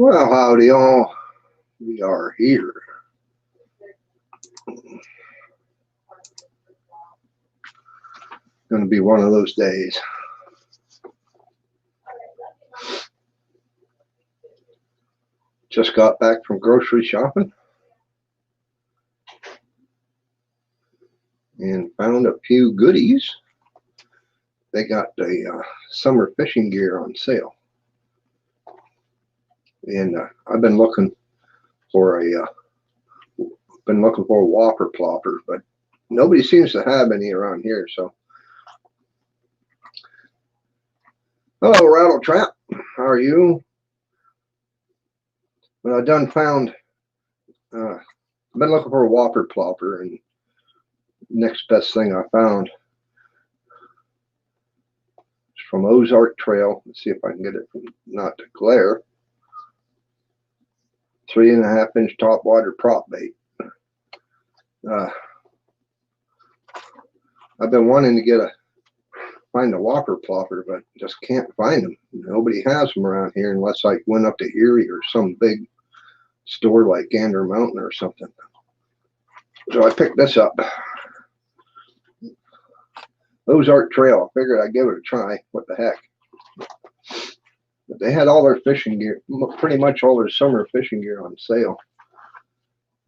Well, howdy all. We are here. Going to be one of those days. Just got back from grocery shopping and found a few goodies. They got the summer fishing gear on sale, and I've been looking for a whopper plopper, but nobody seems to have any around here. So, hello, Rattle Trap. How are you? Well, I done found. I've been looking for a whopper plopper, and next best thing I found is from Ozark Trail. Let's see if I can get it from not to glare. 3.5-inch top water prop bait. I've been wanting to find a whopper plopper, but just can't find them. Nobody has them around here unless I went up to Erie or some big store like Gander Mountain or something. So I picked this up. Ozark Trail. I figured I'd give it a try. What the heck? But they had all their fishing gear, pretty much all their summer fishing gear on sale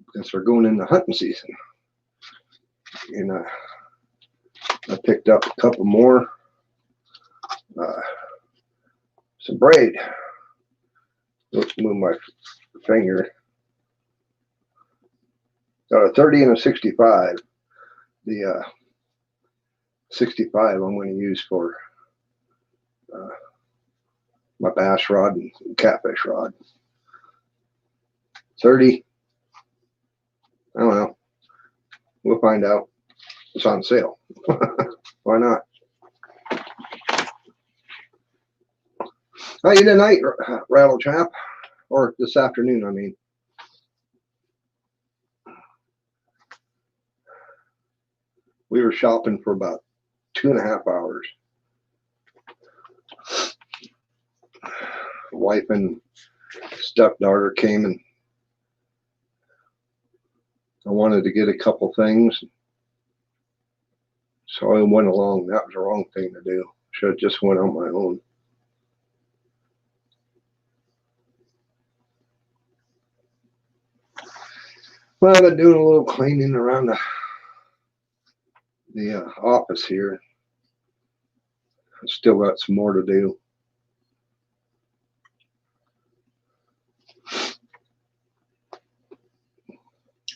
because they're going into hunting season. And I picked up a couple more. Some braid. Let's move my finger. Got a 30 and a 65. The 65 I'm going to use for my bass rod and catfish rod. 30, I don't know. We'll find out. It's on sale. Why not? How you tonight, Rattle Trap? Or this afternoon, I mean. We were shopping for about 2.5 hours. Wife and stepdaughter came, and I wanted to get a couple things, so I went along. That was the wrong thing to do. Should have just went on my own. Well, I've been doing a little cleaning around the office here. I still got some more to do.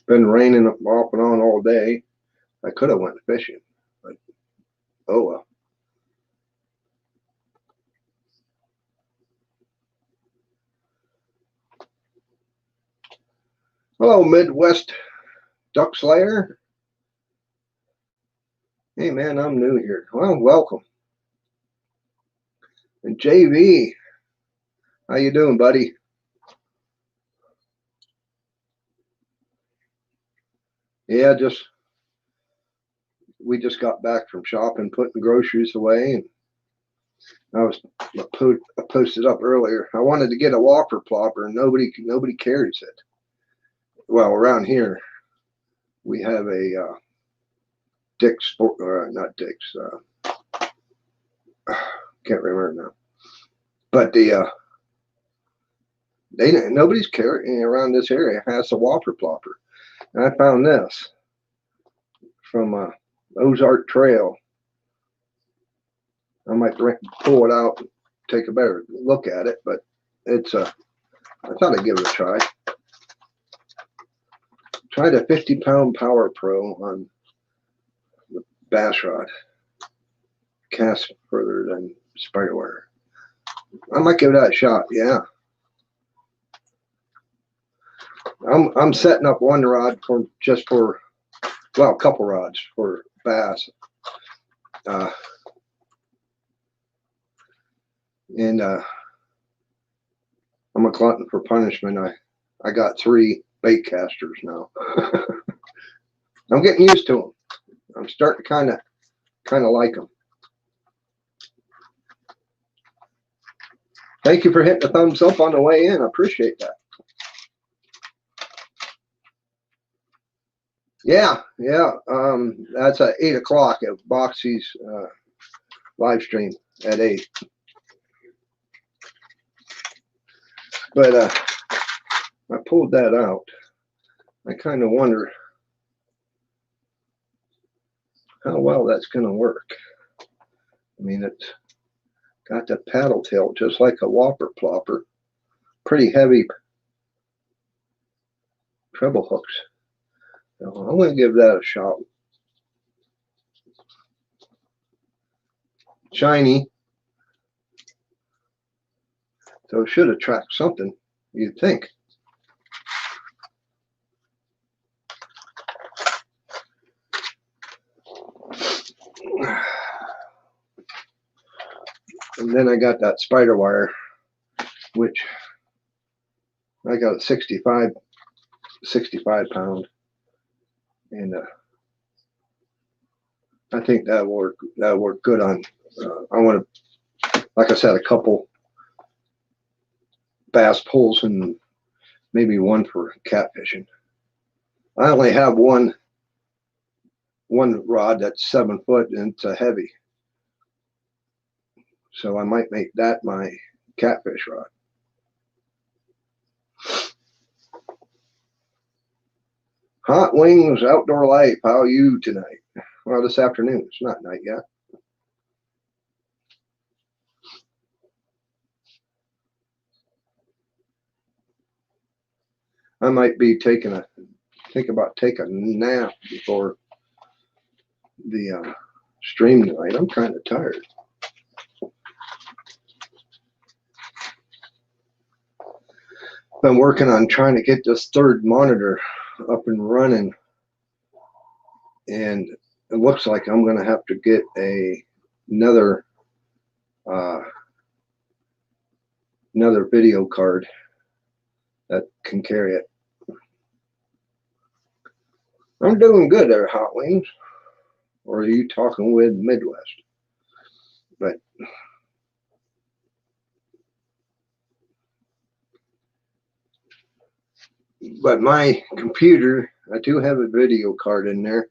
Been raining off and on all day. I could have went fishing, but oh well. Hello, Midwest Duck Slayer. Hey man, I'm new here. Well, welcome. And JV, how you doing, buddy? Yeah, we just got back from shopping, putting groceries away, and I posted up earlier. I wanted to get a whopper plopper, and nobody carries it. Well, around here we have a Dick's Sport, not Dick's. Can't remember now. But nobody's carrying around this area has a whopper plopper. And I found this from Ozark Trail. I might pull it out and take a better look at it, but it's I thought I'd give it a try. Tried a 50-pound Power Pro on the bass rod. Cast further than spider wire. I might give that a shot. Yeah. I'm setting up one rod for a couple rods for bass. And I'm a glutton for punishment. I got 3 bait casters now. I'm getting used to them. I'm starting to kind of like them. Thank you for hitting the thumbs up on the way in. I appreciate that. Yeah. That's at 8 o'clock at Boxy's live stream at 8. But I pulled that out. I kind of wonder how well that's going to work. I mean, it's got the paddle tail just like a whopper plopper. Pretty heavy treble hooks. So I'm going to give that a shot. Shiny. So it should attract something, you'd think. And then I got that spider wire, which I got a 65 pound. And I think that'll work good on, I want to, like I said, a couple bass pulls and maybe one for catfishing. I only have one rod that's 7 foot and it's a heavy. So I might make that my catfish rod. Hot Wings Outdoor Life, how are you tonight? Well, this afternoon. It's not night yet. I might be think about taking a nap before the stream tonight. I'm kind of tired. Been working on trying to get this third monitor up and running, and it looks like I'm going to have to get another video card that can carry it. I'm doing good there, Hot Wings. Or are you talking with Midwest? But my computer, I do have a video card in there,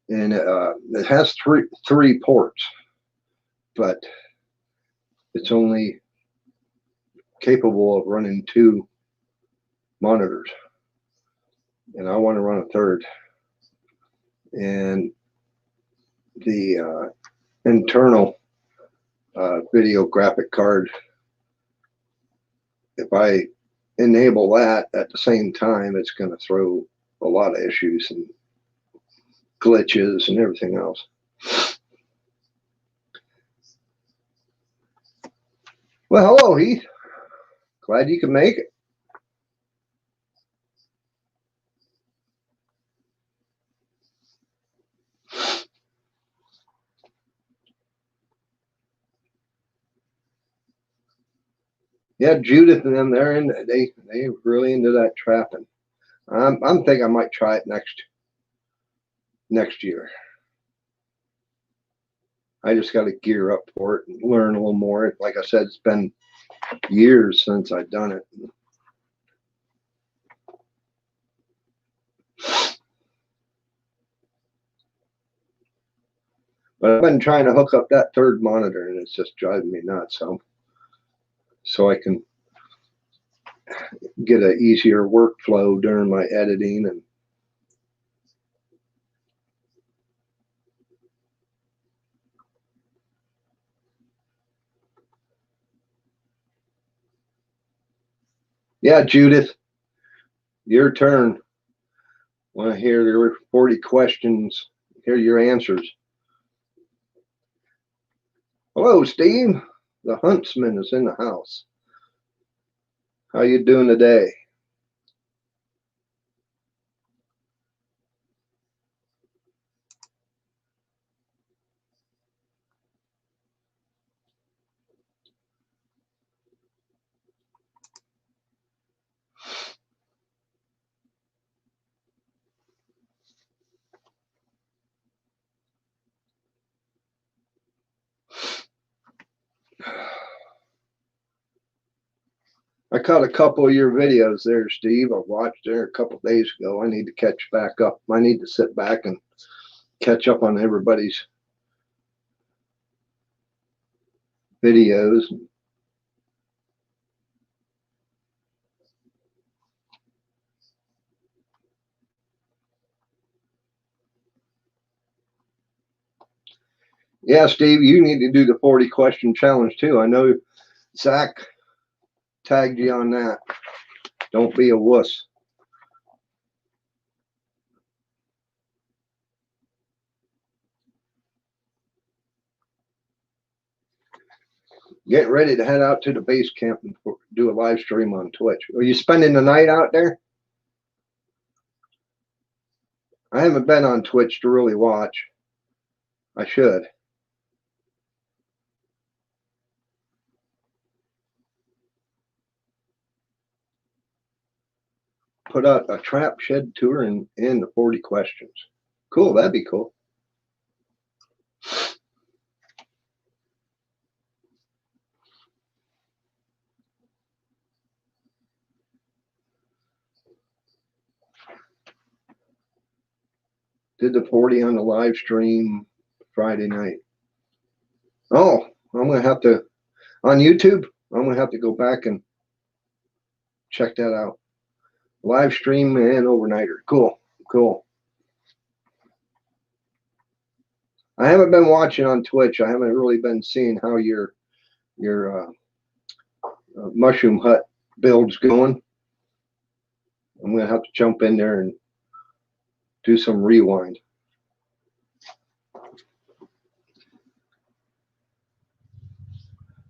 and it has three ports, but it's only capable of running 2 monitors, and I want to run a third. And the internal video graphic card, if I enable that at the same time, it's going to throw a lot of issues and glitches and everything else. Well, hello, Heath. Glad you can make it. Yeah, Judith and them, they really into that trapping. I'm thinking I might try it next year. I just got to gear up for it and learn a little more. Like I said, it's been years since I've done it. But I've been trying to hook up that third monitor, and it's just driving me nuts. So I can get an easier workflow during my editing. And yeah, Judith, your turn. Want to hear your 40 questions, hear your answers. Hello, Steve. The Huntsman is in the house. How you doing today? caught a couple of your videos there, Steve. I watched there a couple of days ago. I need to catch back up. I need to sit back and catch up on everybody's videos. Yeah, Steve, you need to do the 40 question challenge too. I know Zach tagged you on that. Don't be a wuss. Get ready to head out to the base camp and do a live stream on Twitch. Are you spending the night out there? I haven't been on Twitch to really watch. I should. Put out a trap shed tour and the 40 questions. Cool, that'd be cool. Did the 40 on the live stream Friday night. Oh, I'm going to have to, on YouTube, I'm going to have to go back and check that out. Live stream and overnighter. Cool, cool. I haven't been watching on Twitch. I haven't really been seeing how your mushroom hut build's going. I'm going to have to jump in there and do some rewind.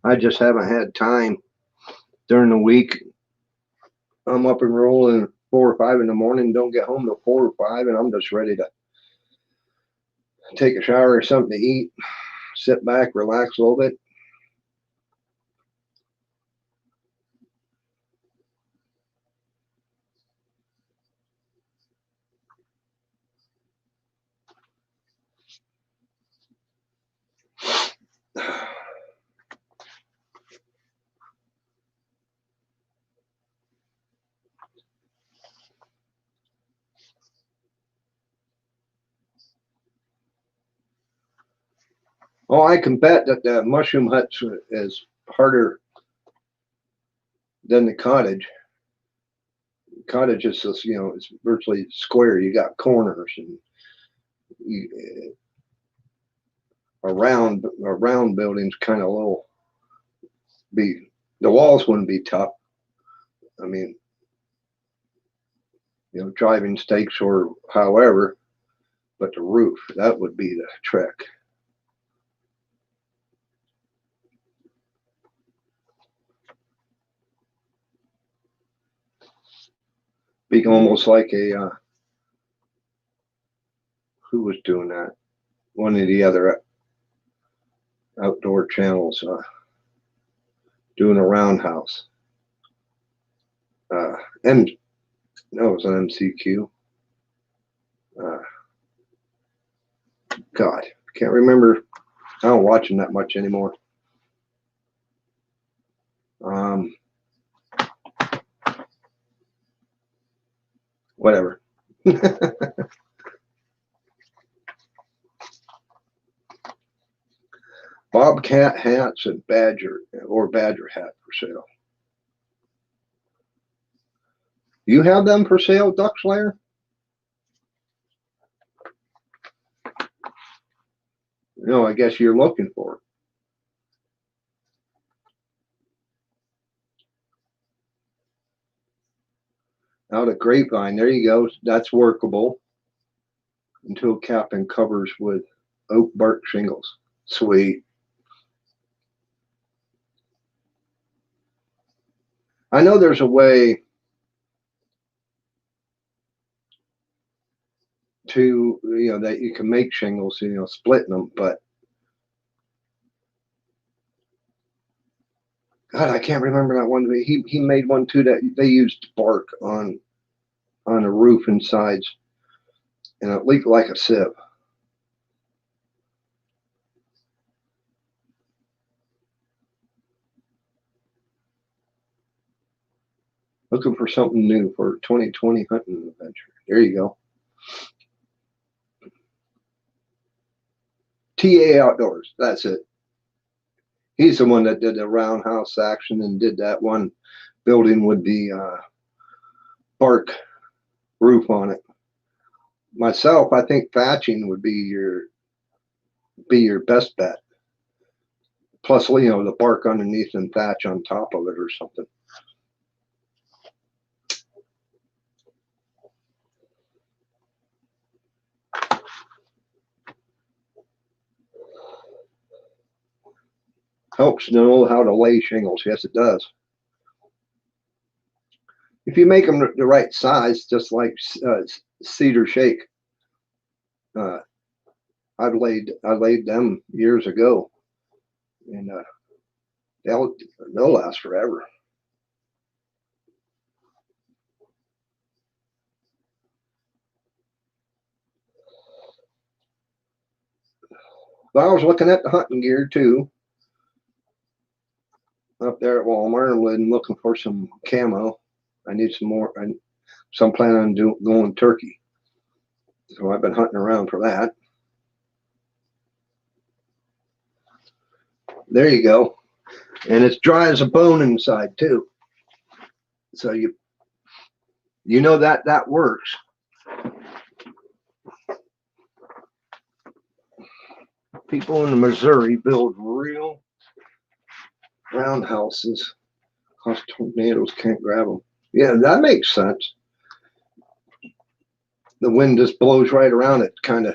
I just haven't had time during the week. I'm up and rolling 4 or 5 in the morning, don't get home till 4 or 5, and I'm just ready to take a shower or something to eat, sit back, relax a little bit. Oh, I can bet that the mushroom hut is harder than the cottage. Cottage is just, it's virtually square. You got corners and a round building's kind of low. The walls wouldn't be tough. I mean, driving stakes or however, but the roof, that would be the trick. Be almost like a, who was doing that? One of the other outdoor channels doing a roundhouse. No, it was an MCQ. God, can't remember. I don't watch them that much anymore. Whatever. Bobcat hats and badger hat for sale. You have them for sale, Duck Slayer? No, I guess you're looking for it. Out of grapevine, there you go. That's workable. Until cap and covers with oak bark shingles. Sweet. I know there's a way to, that you can make shingles, splitting them, but God, I can't remember that one. He made one too that they used bark on the roof and sides, and it leaked like a sieve. Looking for something new for 2020 hunting adventure. There you go. TA Outdoors. That's it. He's the one that did the roundhouse action and did that one building with the bark roof on it. Myself, I think thatching would be your best bet. Plus, you know, the bark underneath and thatch on top of it or something. Helps to know how to lay shingles. Yes, it does. If you make them the right size, just like cedar shake, I laid them years ago, and they'll last forever. But I was looking at the hunting gear too, up there at Walmart, and looking for some camo. I need some more. So I'm planning on going turkey. So I've been hunting around for that. There you go. And it's dry as a bone inside too. So you know that works. People in Missouri build real roundhouses because tornadoes can't grab them. Yeah, that makes sense. The wind just blows right around it, kind of.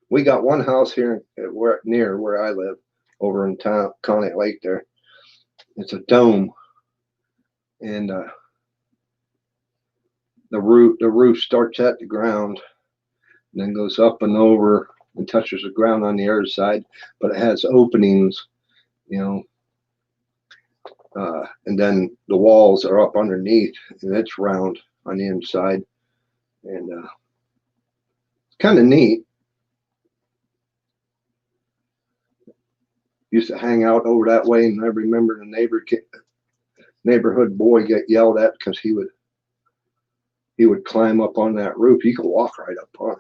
We got one house here near where I live, over in town, Connet Lake there. It's a dome, and the roof starts at the ground, and then goes up and over and touches the ground on the other side, but it has openings, you know. And then the walls are up underneath, and it's round on the inside, and it's kind of neat. Used to hang out over that way, and I remember the neighborhood boy get yelled at because he would climb up on that roof. He could walk right up on it.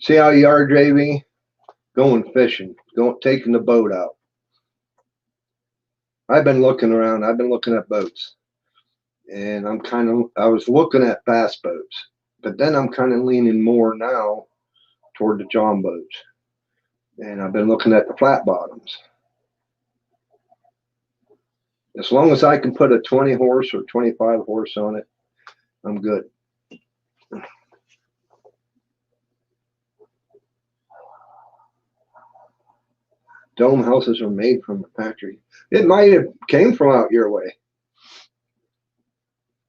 See how you are, JV? Going fishing, taking the boat out. I've been looking around. I've been looking at boats, and I was looking at bass boats, but then I'm kind of leaning more now toward the John boats, and I've been looking at the flat bottoms. As long as I can put a 20 horse or 25 horse on it, I'm good. Dome houses are made from the factory. It might have came from out your way.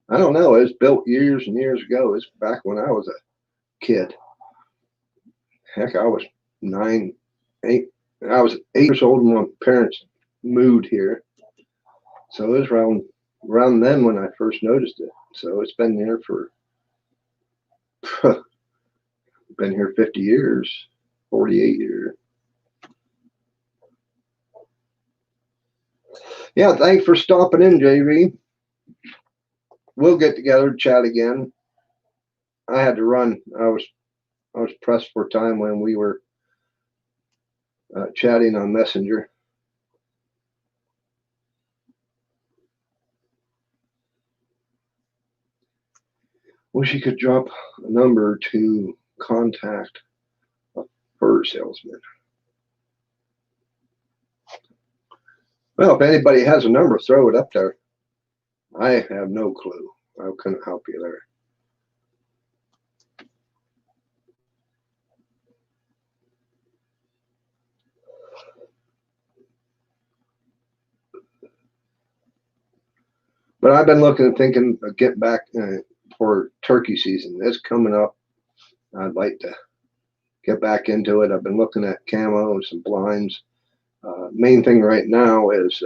I don't know. It was built years and years ago. It's back when I was a kid. Heck, I was 8 years old when my parents moved here. So it was around then when I first noticed it. So it's been there for been here 50 years, 48 years. Yeah, thanks for stopping in, JV. We'll get together and chat again. I had to run. I was pressed for time when we were chatting on Messenger. Wish you could drop a number to contact a fur salesman. Well, if anybody has a number, throw it up there. I have no clue. I couldn't help you there. But I've been looking and thinking of getting back, for turkey season. It's coming up. I'd like to get back into it. I've been looking at camo and some blinds. Main thing right now is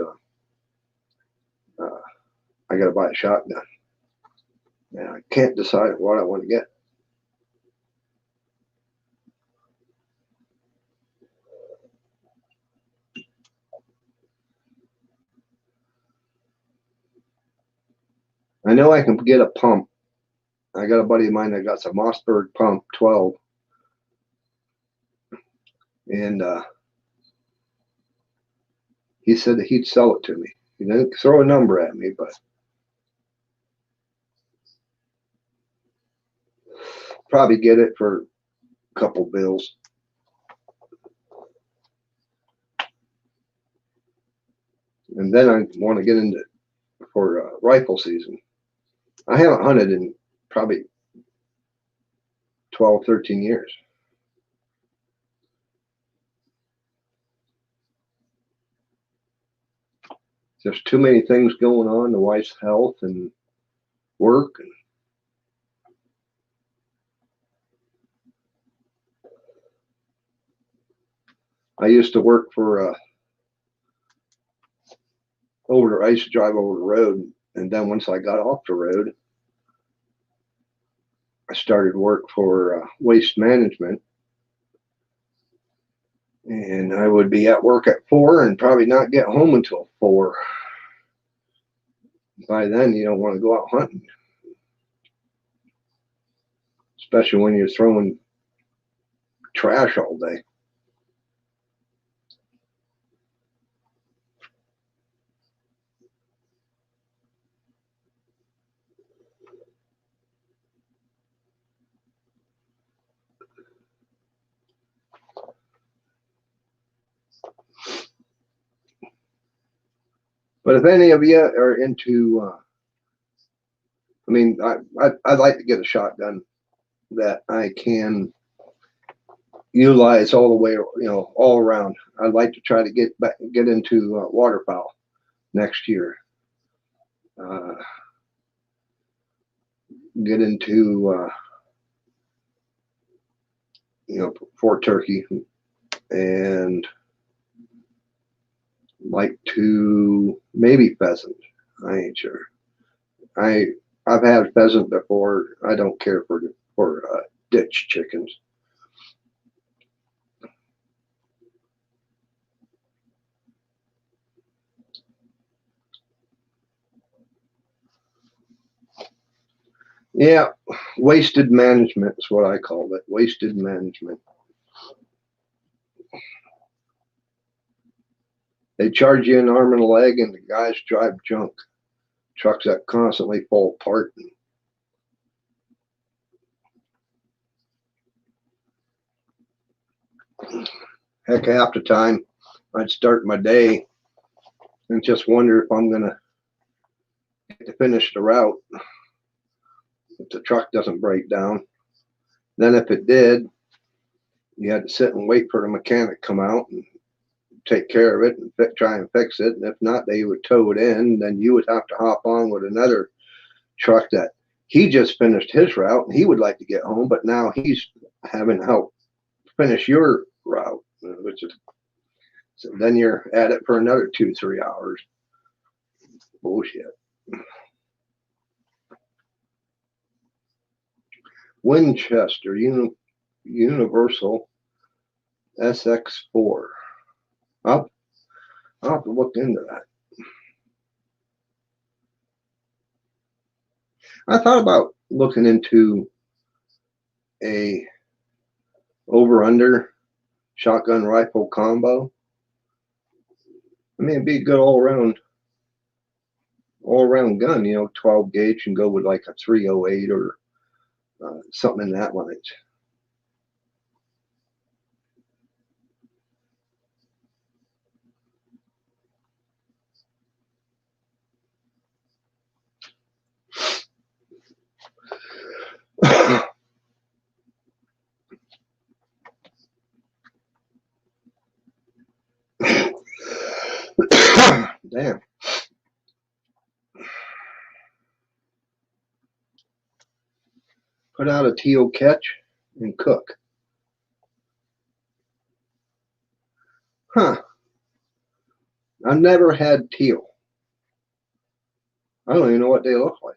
I got to buy a shotgun. And I can't decide what I want to get. I know I can get a pump. I got a buddy of mine that got some Mossberg pump 12. And he said that he'd sell it to me. He didn't throw a number at me, but probably get it for a couple bills. And then I want to get into for rifle season. I haven't hunted in probably 12, 13 years. There's too many things going on, the wife's health and work. And I used to work for I used to drive over the road, and then once I got off the road, I started work for waste management. And I would be at work at 4 and probably not get home until 4. By then, you don't want to go out hunting, especially when you're throwing trash all day. But if any of you are into, I mean, I'd like to get a shotgun that I can utilize all the way, you know, all around. I'd like to try to get into waterfowl next year. Get into, you know, for turkey, and like to maybe pheasant. I ain't sure. I've had pheasant before. I don't care for ditch chickens. Yeah, wasted management is what I call it. Wasted management. They charge you an arm and a leg, and the guys drive junk. Trucks that constantly fall apart. Heck, half the time I'd start my day and just wonder if I'm gonna get to finish the route if the truck doesn't break down. Then if it did, you had to sit and wait for the mechanic to come out and take care of it and try and fix it. And if not, they would tow it in. Then you would have to hop on with another truck that he just finished his route and he would like to get home, but now he's having help finish your route, which is, so then you're at it for another 2-3 hours. Bullshit. Winchester Universal SX4. I'll have to look into that. I thought about looking into a over-under shotgun rifle combo. I mean, it'd be a good all-around gun, you know, 12 gauge, and go with like a 308 or something in that line. Damn. Put out a teal catch and cook. Huh. I've never had teal. I don't even know what they look like.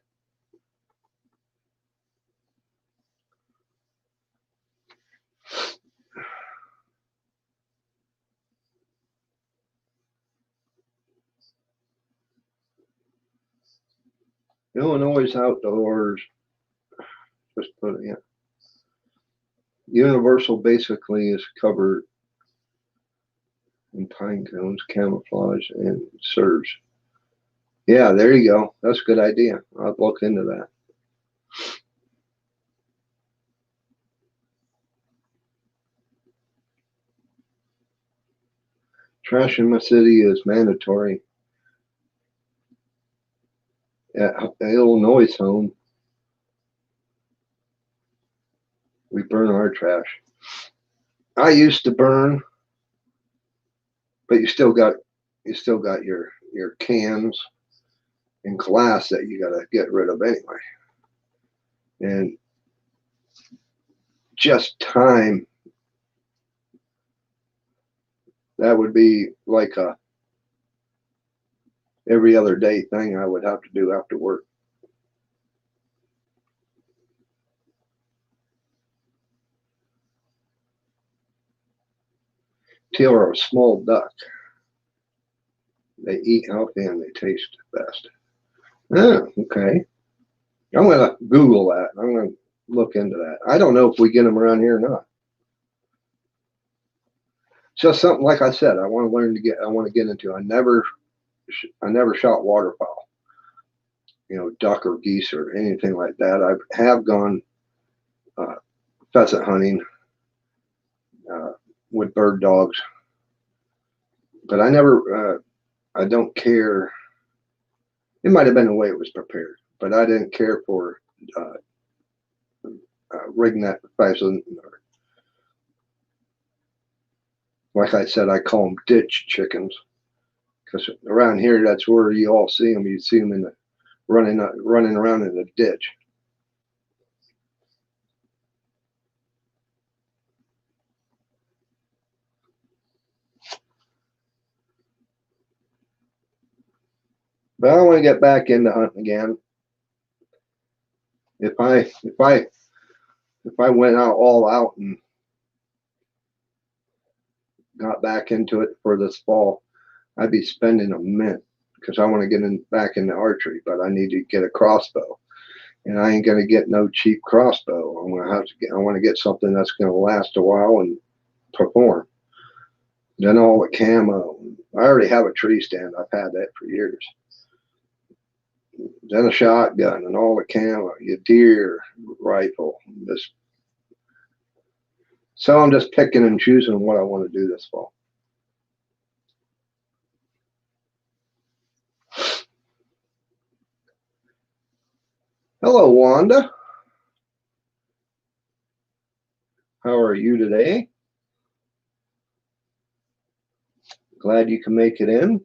Illinois Outdoors. Just put it in. Universal basically is covered in pine cones, camouflage, and serves. Yeah, there you go. That's a good idea. I'll look into that. Trash in my city is mandatory. At Illinois' home, we burn our trash. I used to burn, but you still got your cans and glass that you got to get rid of anyway. And just time, that would be like a every other day thing I would have to do after work. Teal are a small duck. They eat healthy and they taste best. Oh, okay. I'm going to Google that. I'm going to look into that. I don't know if we get them around here or not. Just something, like I said, I want to learn to get, I want to get into. I never shot waterfowl, duck or geese or anything like that. I have gone pheasant hunting with bird dogs, but I never, I don't care. It might have been the way it was prepared, but I didn't care for rigging that pheasant. Like I said, I call them ditch chickens because around here, that's where you all see them. You see them in the running around in the ditch. But I want to get back into hunting again. If I went out all out and got back into it for this fall, I'd be spending a mint because I want to get back into archery, but I need to get a crossbow, and I ain't gonna get no cheap crossbow. I'm gonna have to get. I want to get something that's gonna last a while and perform. Then all the camo. I already have a tree stand. I've had that for years. Then a shotgun and all the camo, your deer rifle. So I'm just picking and choosing what I want to do this fall. Hello, Wanda. How are you today? Glad you can make it in.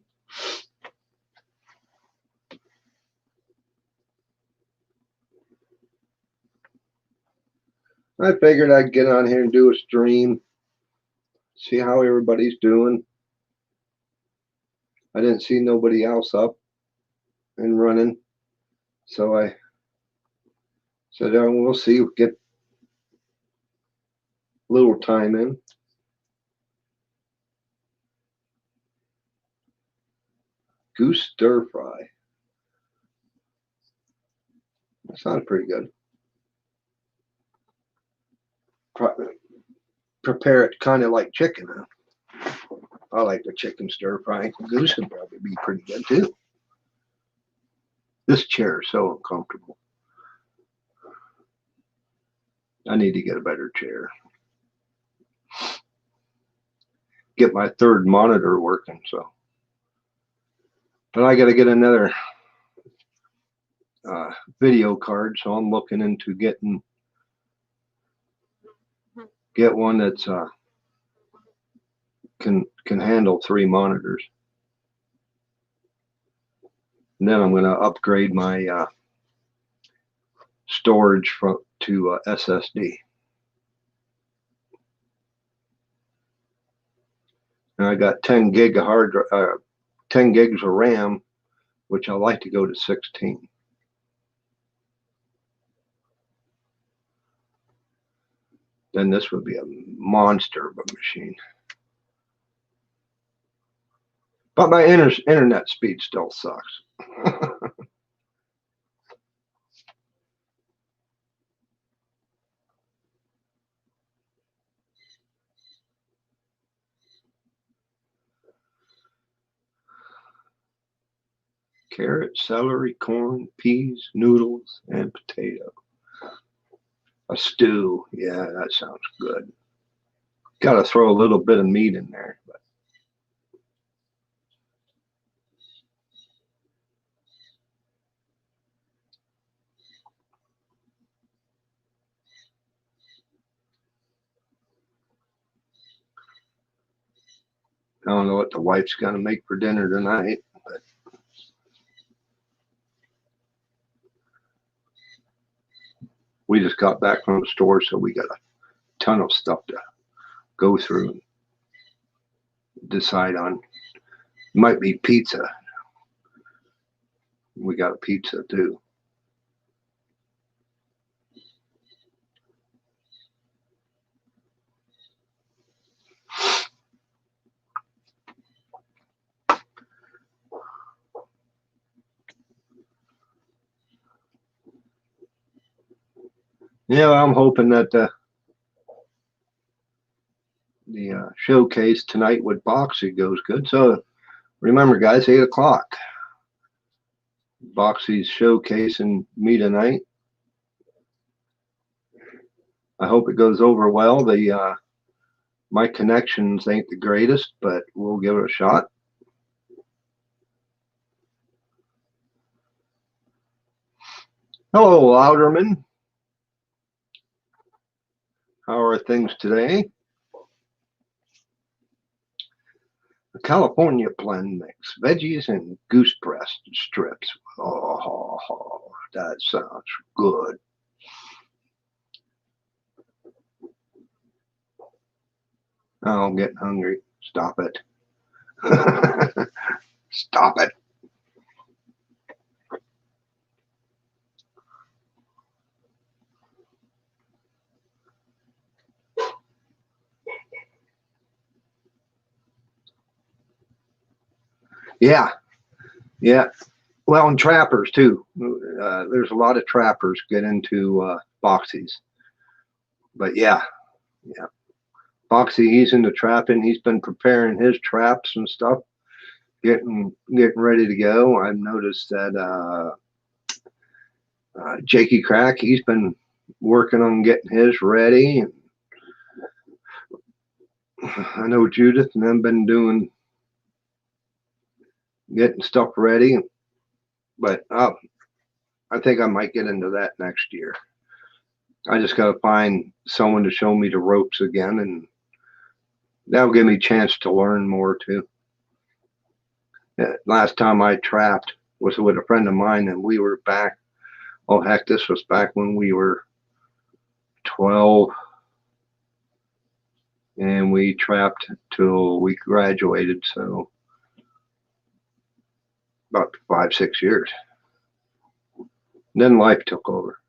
I figured I'd get on here and do a stream, see how everybody's doing. I didn't see nobody else up and running, so I said, oh, we'll see, get a little time in. Goose stir fry. That sounds pretty good. Prepare it kind of like chicken, huh? I like the chicken stir fry. Goose would probably be pretty good too. This chair is so uncomfortable. I need to get a better chair. Get my third monitor working, so. But I got to get another video card, so I'm looking into get one that's can handle 3 monitors. And then I'm going to upgrade my storage to SSD. And I got 10 gigs of RAM, which I like to go to 16. Then this would be a monster of a machine. But my internet speed still sucks. Carrot, celery, corn, peas, noodles, and potato. A stew. Yeah, that sounds good. Got to throw a little bit of meat in there. But I don't know what the wife's going to make for dinner tonight. But we just got back from the store, so we got a ton of stuff to go through and decide on. Might be pizza. We got a pizza too. Yeah, I'm hoping that the showcase tonight with Boxy goes good. So remember, guys, 8 o'clock. Boxy's showcasing me tonight. I hope it goes over well. My connections ain't the greatest, but we'll give it a shot. Hello, Louderman. How are things today? The California blend mix, veggies and goose breast strips. Oh, that sounds good. Oh, I'm getting hungry. Stop it. Stop it. Yeah. Well, and trappers too. There's a lot of trappers get into boxies. But yeah. Boxy, he's into trapping. He's been preparing his traps and stuff, getting ready to go. I've noticed that Jakey Crack, he's been working on getting his ready. And I know Judith and them been getting stuff ready. But I think I might get into that next year. I just got to find someone to show me the ropes again, and that'll give me a chance to learn more too. Last time I trapped was with a friend of mine, and we were back. Oh heck, this was back when we were 12, and we trapped till we graduated. So about 5-6 years. Then life took over.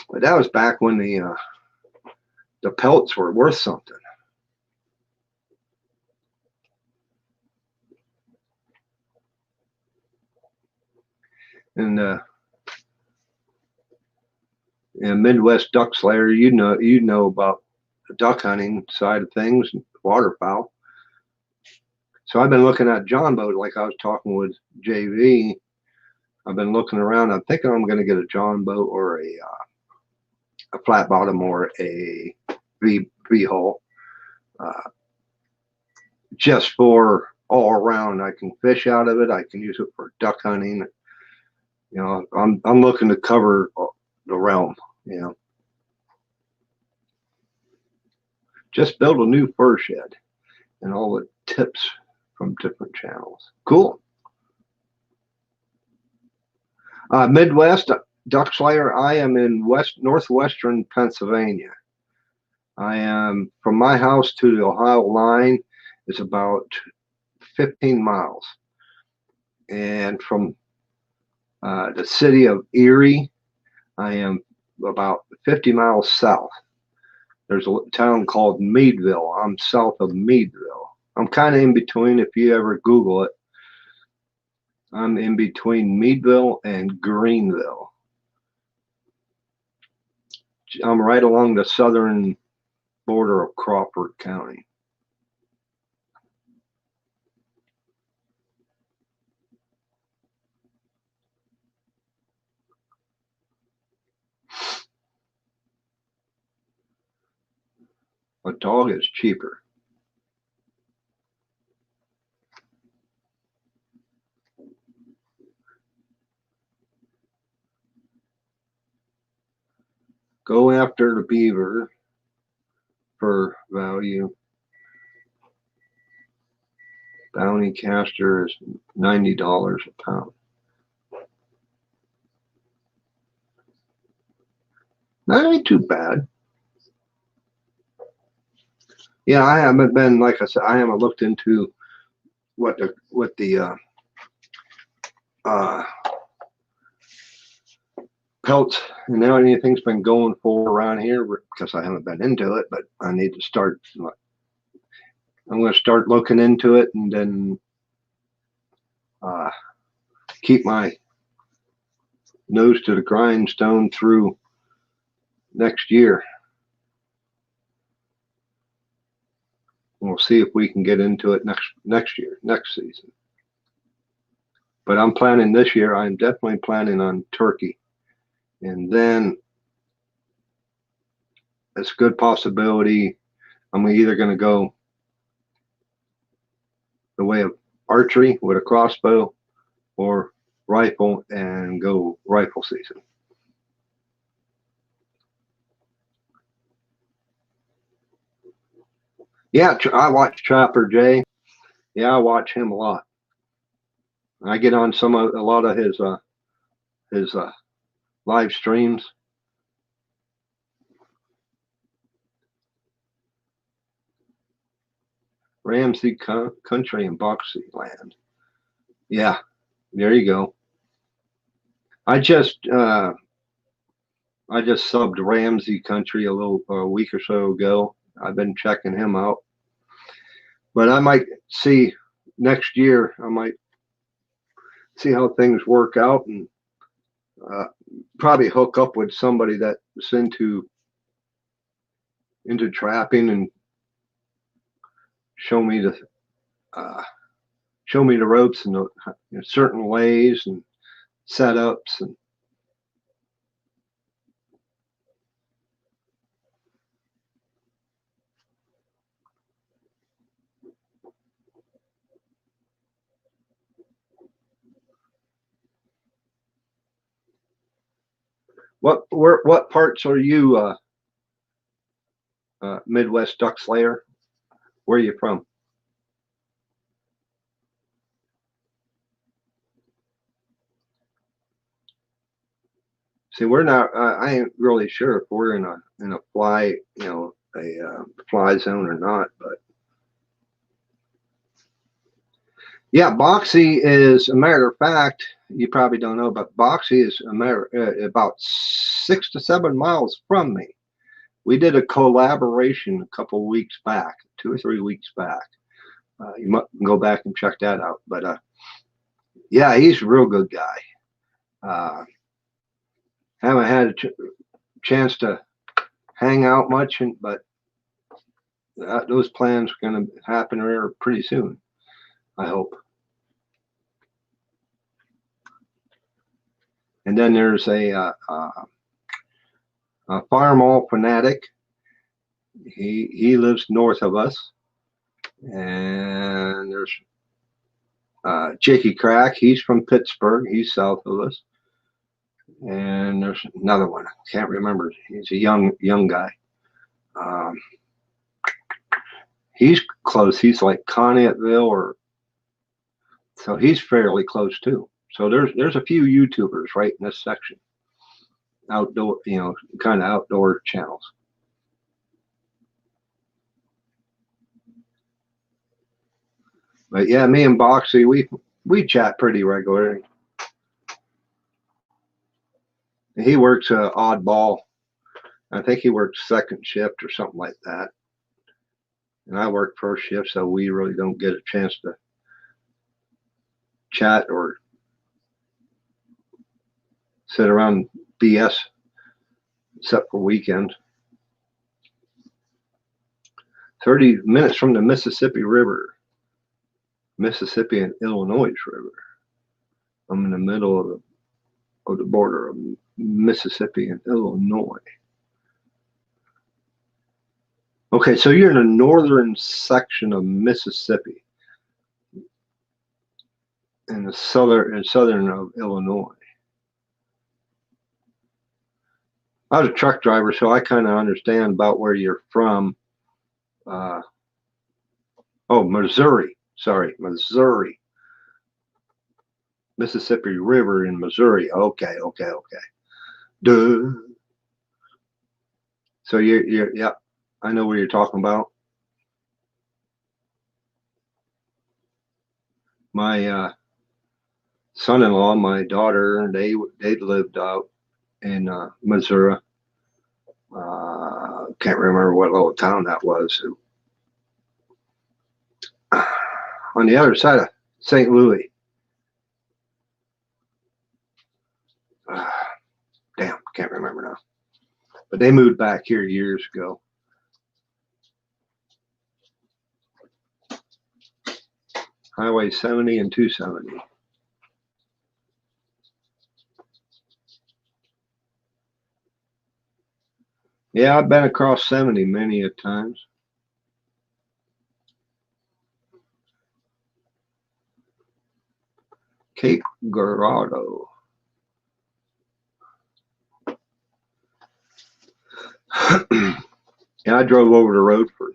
But that was back when the pelts were worth something. And Midwest Duck Slayer, you know about the duck hunting side of things, waterfowl. So I've been looking at John boat, like I was talking with JV. I've been looking around. I'm thinking I'm going to get a John boat or a flat bottom or a V hull, just for all around. I can fish out of it. I can use it for duck hunting. You know, I'm looking to cover the realm. You know, just build a new fur shed, and all the tips from different channels. Cool. Midwest duck slayer. I am in northwestern Pennsylvania. I am from my house to the Ohio line is about 15 miles, and from the city of Erie, I am about 50 miles south. There's a town called Meadville. I'm south of Meadville. I'm kind of in between. If you ever Google it, I'm in between Meadville and Greenville. I'm right along the southern border of Crawford County. A dog is cheaper. Go after the beaver for value. Bounty caster is $90 a pound. That ain't too bad. Yeah, I haven't been, like I said, I haven't looked into what the pelts and anything's been going for around here, because I haven't been into it, but I need to start. I'm going to start looking into it, and then keep my nose to the grindstone through next year. We'll see if we can get into it next year, next season. But I'm planning this year. I'm definitely planning on turkey, and then it's a good possibility I'm either going to go the way of archery with a crossbow, or rifle and go rifle season. Yeah, I watch Trapper Jay. Yeah, I watch him a lot. I get on a lot of his live streams. Ramsey Country and Boxy Land. Yeah, there you go. I just subbed Ramsey Country a week or so ago. I've been checking him out, but I might see next year. I might see how things work out, and probably hook up with somebody that's into trapping, and show me the ropes and the certain lays and setups. And what parts are you Midwest duck slayer? Where are you from? See, we're not. I ain't really sure if we're in a fly, a fly zone or not. But yeah, Boxy is, a matter of fact, you probably don't know, but Boxy is about 6 to 7 miles from me. We did a collaboration a couple of weeks back, 2 or 3 weeks back. You might go back and check that out. But yeah, he's a real good guy. Haven't had a chance to hang out much, but those plans are going to happen here pretty soon, I hope. And then there's a farm all fanatic. He lives north of us. And there's Jakey Crack. He's from Pittsburgh. He's south of us. And there's another one. I can't remember. He's a young guy. He's close. He's like Conneautville or So he's fairly close too. So there's a few YouTubers right in this section. Outdoor, kind of outdoor channels. But yeah, me and Boxy, we chat pretty regularly. He works oddball. I think he works second shift or something like that. And I work first shift, so we really don't get a chance to chat or sit around BS except for weekends. 30 minutes from the Mississippi River. Mississippi and Illinois River. I'm in the middle of the border of Mississippi and Illinois. Okay, so you're in the northern section of Mississippi, in the southern of Illinois. I was a truck driver, so I kind of understand about where you're from. Missouri. Sorry, Missouri. Mississippi River in Missouri. Okay. Duh. So yeah, I know what you're talking about. My son-in-law, my daughter, they lived out in Missouri. Can't remember what little town that was. On the other side of St. Louis. Damn, can't remember now. But they moved back here years ago. Highway 70 and 270. Yeah, I've been across 70 many a times. Cape Girardeau. Yeah, I drove over the road for,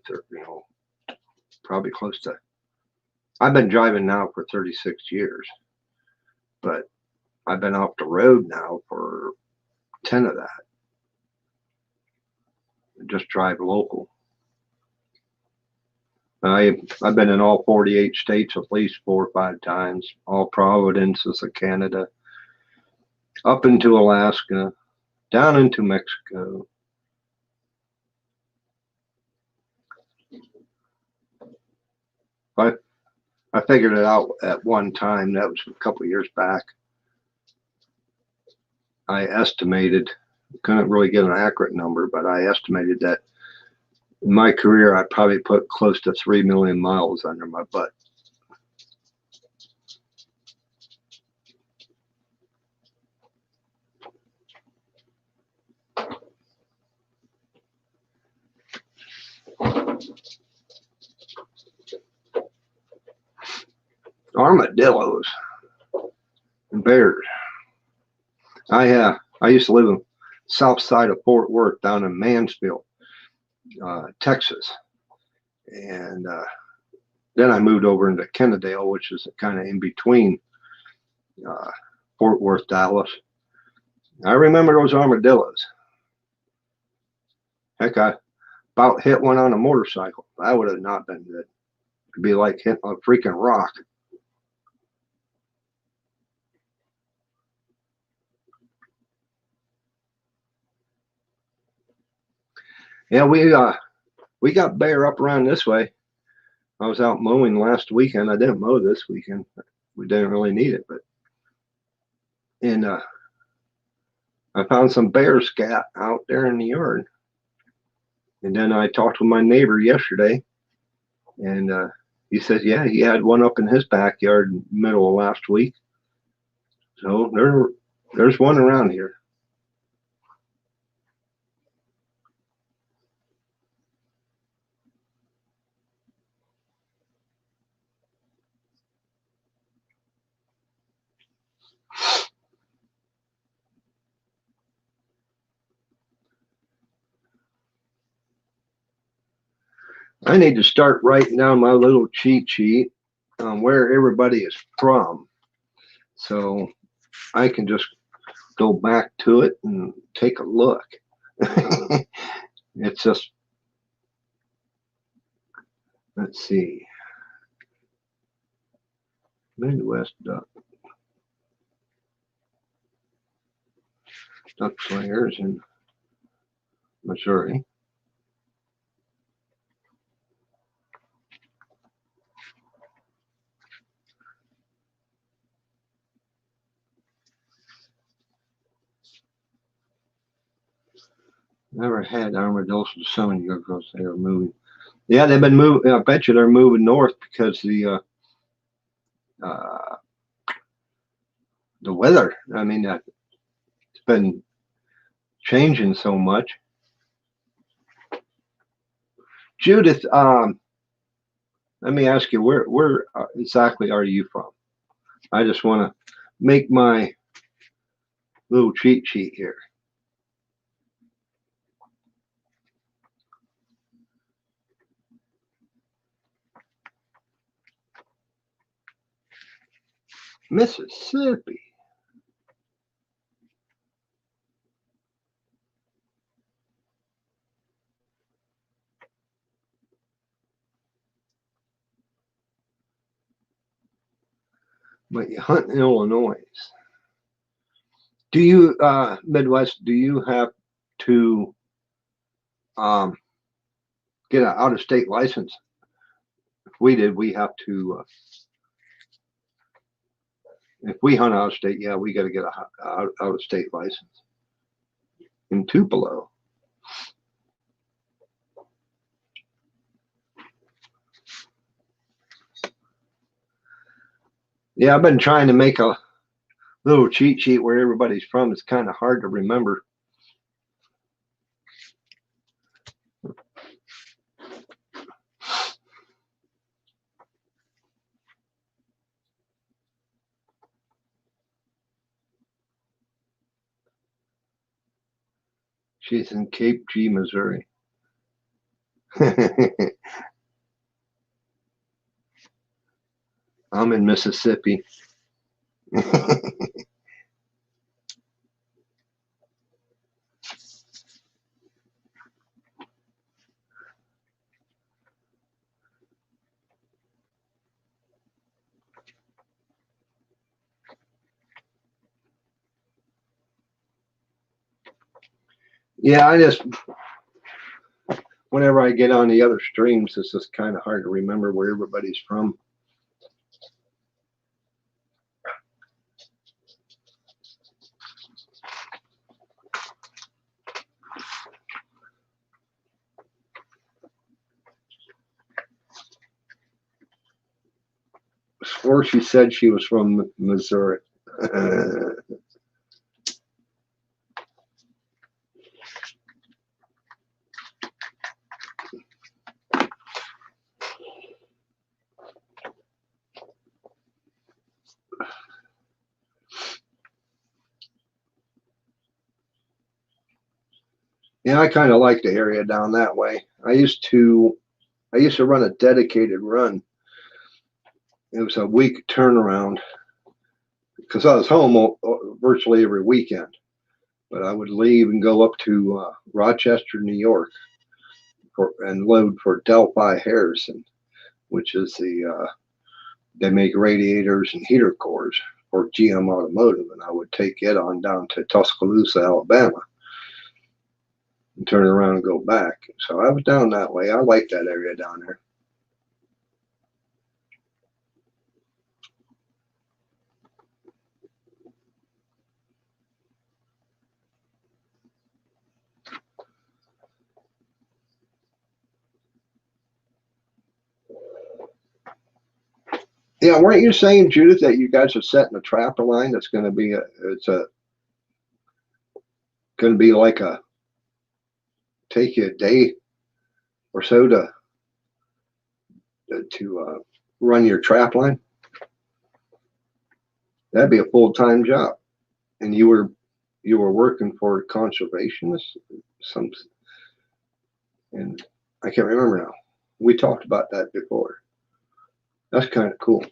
probably close to, I've been driving now for 36 years, but I've been off the road now for 10 of that. Just drive local. I've been in all 48 states at least 4 or 5 times, all provinces of Canada, up into Alaska, down into Mexico. I figured it out at one time. That was a couple of years back. I estimated, couldn't really get an accurate number, but I estimated that in my career, I probably put close to 3 million miles under my butt. Armadillos and bears. I used to live in south side of Fort Worth down in Mansfield, Texas. And then I moved over into Kennedale, which is kind of in between Fort Worth, Dallas. I remember those armadillos. Heck, I about hit one on a motorcycle. That would have not been good. It'd be like hitting a freaking rock. Yeah, we got bear up around this way. I was out mowing last weekend. I didn't mow this weekend. We didn't really need it, and I found some bear scat out there in the yard. And then I talked with my neighbor yesterday, and he says, yeah, he had one up in his backyard in the middle of last week. So there's one around here. I need to start writing down my little cheat sheet where everybody is from. So I can just go back to it and take a look. It's just, let's see, Midwest duck slayers in Missouri. Never had armadillos for 7 years because they were moving. Yeah, they've been moving. I bet you they're moving north because uh, the weather. I mean, it's been changing so much. Judith, let me ask you, where exactly are you from? I just want to make my little cheat sheet here. Mississippi. But you hunt in Illinois. Do you, Midwest, do you have to get an out-of-state license? If we did, we have to, if we hunt out-of-state, yeah, we got to get a out-of-state license. In Tupelo. Yeah, I've been trying to make a little cheat sheet where everybody's from. It's kind of hard to remember. She's in Cape G, Missouri. I'm in Mississippi. Yeah, I just, whenever I get on the other streams, it's just kind of hard to remember where everybody's from. Swore she said she was from Missouri. Yeah, I kind of like the area down that way. I used to run a dedicated run. It was a week turnaround because I was home virtually every weekend. But I would leave and go up to Rochester, New York, and load for Delphi Harrison, which is they make radiators and heater cores for GM Automotive, and I would take it on down to Tuscaloosa, Alabama, and turn around and go back. So I was down that way. I like that area down there. Yeah, weren't you saying, Judith, that you guys are setting a trapper line that's going to be going to be like take you a day or so to run your trap line? That'd be a full-time job, and you were working for conservationists, and I can't remember now. We talked about that before. That's kind of cool.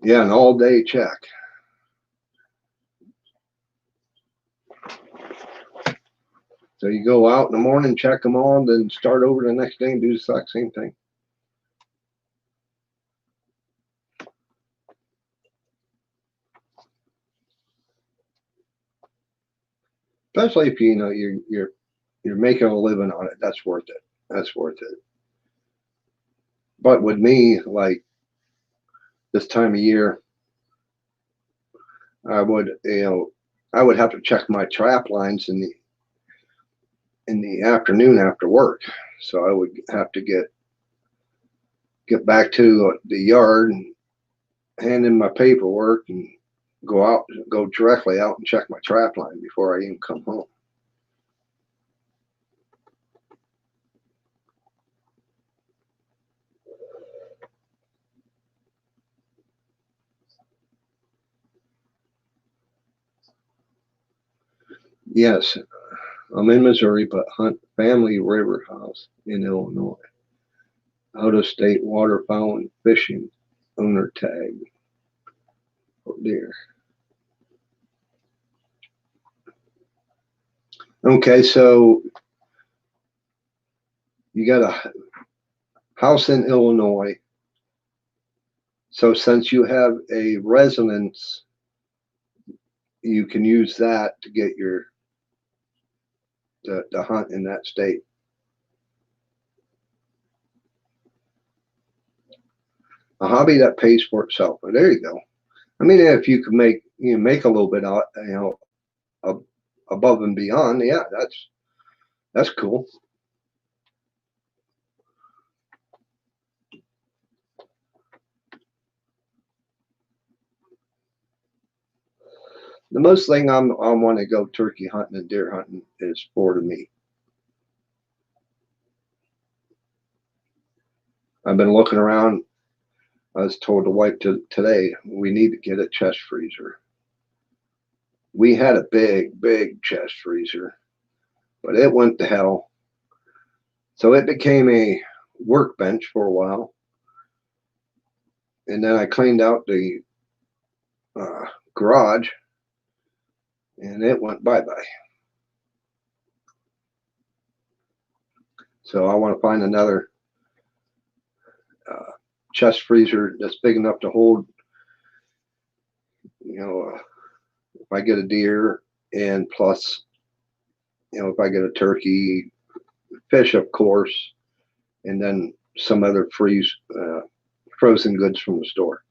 Yeah, an all-day check. So you go out in the morning, check them all, then start over the next day and do the exact same thing. Especially if you know you're making a living on it. That's worth it. That's worth it. But with me, like this time of year, I would I would have to check my trap lines in the afternoon after work. So I would have to get back to the yard and hand in my paperwork and go directly out and check my trap line before I even come home. Yes, I'm in Missouri, but hunt Family River House in Illinois. Out of state waterfowl and fishing owner tag. Oh dear. Okay, so you got a house in Illinois. So since you have a residence, you can use that to get your the hunt in that state. A hobby that pays for itself. Well, there you go. I mean, if you could make a little bit out, above and beyond, yeah, that's cool. The most thing I want to go turkey hunting and deer hunting is for the meat. I've been looking around. I was told to wife today we need to get a chest freezer. We had a big chest freezer, but it went to hell. So it became a workbench for a while, and then I cleaned out the garage, and it went bye bye. So I want to find another chest freezer that's big enough to hold, if I get a deer and plus, if I get a turkey, fish, of course, and then some other frozen goods from the store.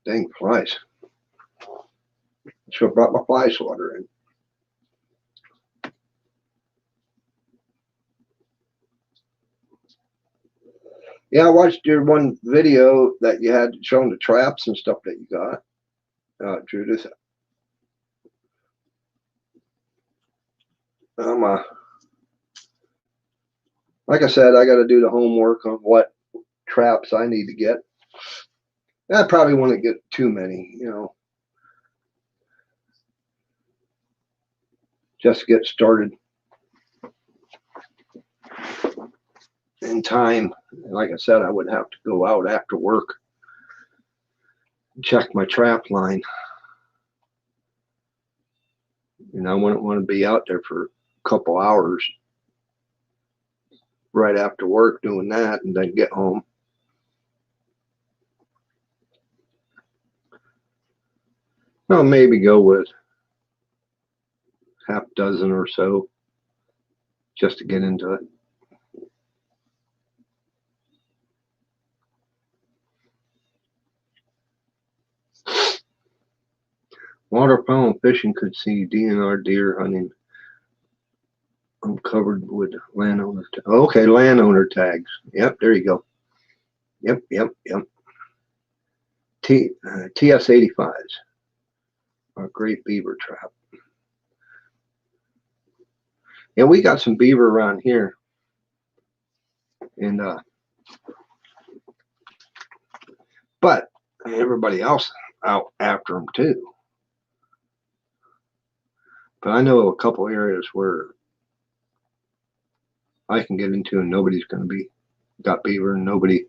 Dang flies. Should have brought my fly swatter in. Yeah, I watched your one video that you had showing the traps and stuff that you got, Judith. Um, like I said, I got to do the homework on what traps I need to get. I probably wouldn't get too many, just to get started in time. Like I said, I would have to go out after work, check my trap line. I wouldn't want to be out there for a couple hours right after work doing that and then get home. I'll maybe go with half dozen or so just to get into it. fishing could see DNR deer hunting uncovered with landowner. Okay, landowner tags. Yep, there you go. Yep. TS-85s are a great beaver trap. Yeah, we got some beaver around here, and but everybody else out after them too. But I know a couple areas where I can get into and nobody's going to be got beaver, and nobody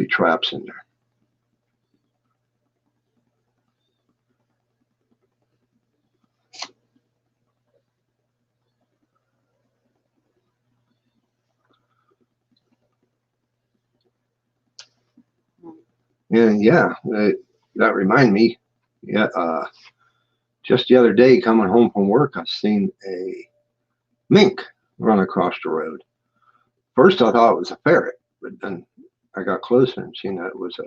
traps in there. And yeah, that reminded me. Yeah, just the other day coming home from work, I seen a mink run across the road. First, I thought it was a ferret, but then I got closer and seen that it was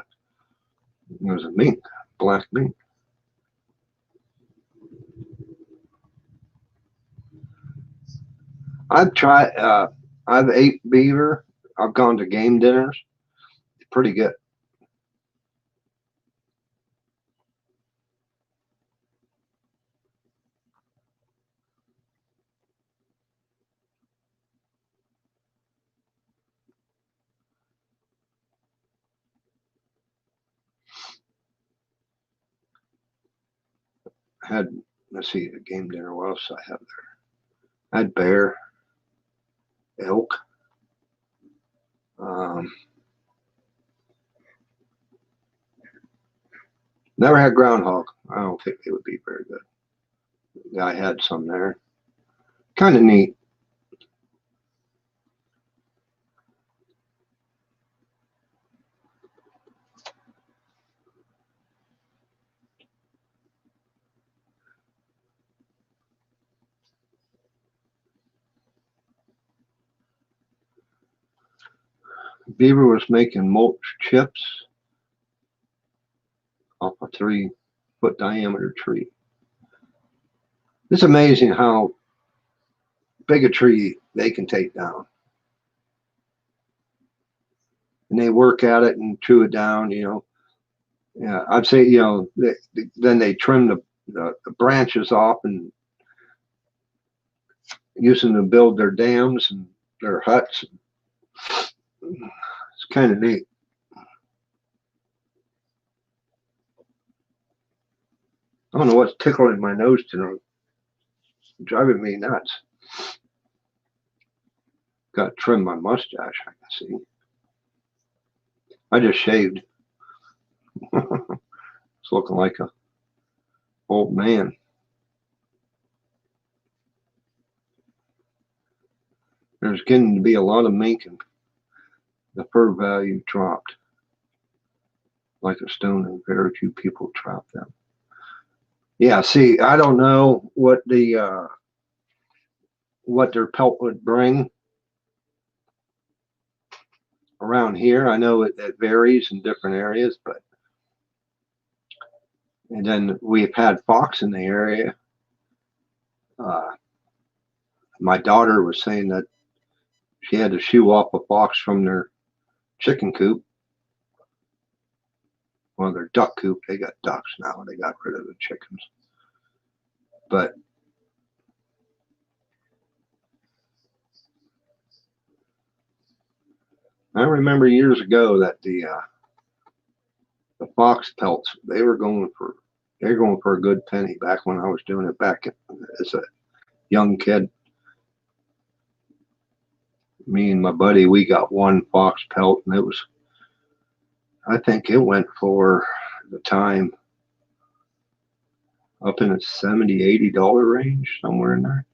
a mink, black mink. I've tried. I've ate beaver. I've gone to game dinners. It's pretty good. Had let's see, a game dinner. What else I have there? I had bear, elk. Never had groundhog. I don't think they would be very good. Yeah, I had some there. Kind of neat. Beaver was making mulch chips off a 3-foot diameter tree. It's amazing how big a tree they can take down. And they work at it and chew it down, Yeah, I'd say, then they trim the branches off and use them to build their dams and their huts. It's kind of neat. I don't know what's tickling my nose tonight. Driving me nuts. Got to trim my mustache, I can see. I just shaved. It's looking like a old man. There's getting to be a lot of mink and the fur value dropped like a stone, and very few people trap them. Yeah, see, I don't know what their pelt would bring around here. I know it varies in different areas, and then we've had fox in the area. My daughter was saying that she had to shoo off a fox from their chicken coop. Well, their duck coop. They got ducks now. They got rid of the chickens. But I remember years ago that the fox pelts, they were going for a good penny back when I was doing it back as a young kid. Me and my buddy, we got one fox pelt, and I think it went for the time up in the $70-$80 range, somewhere in there.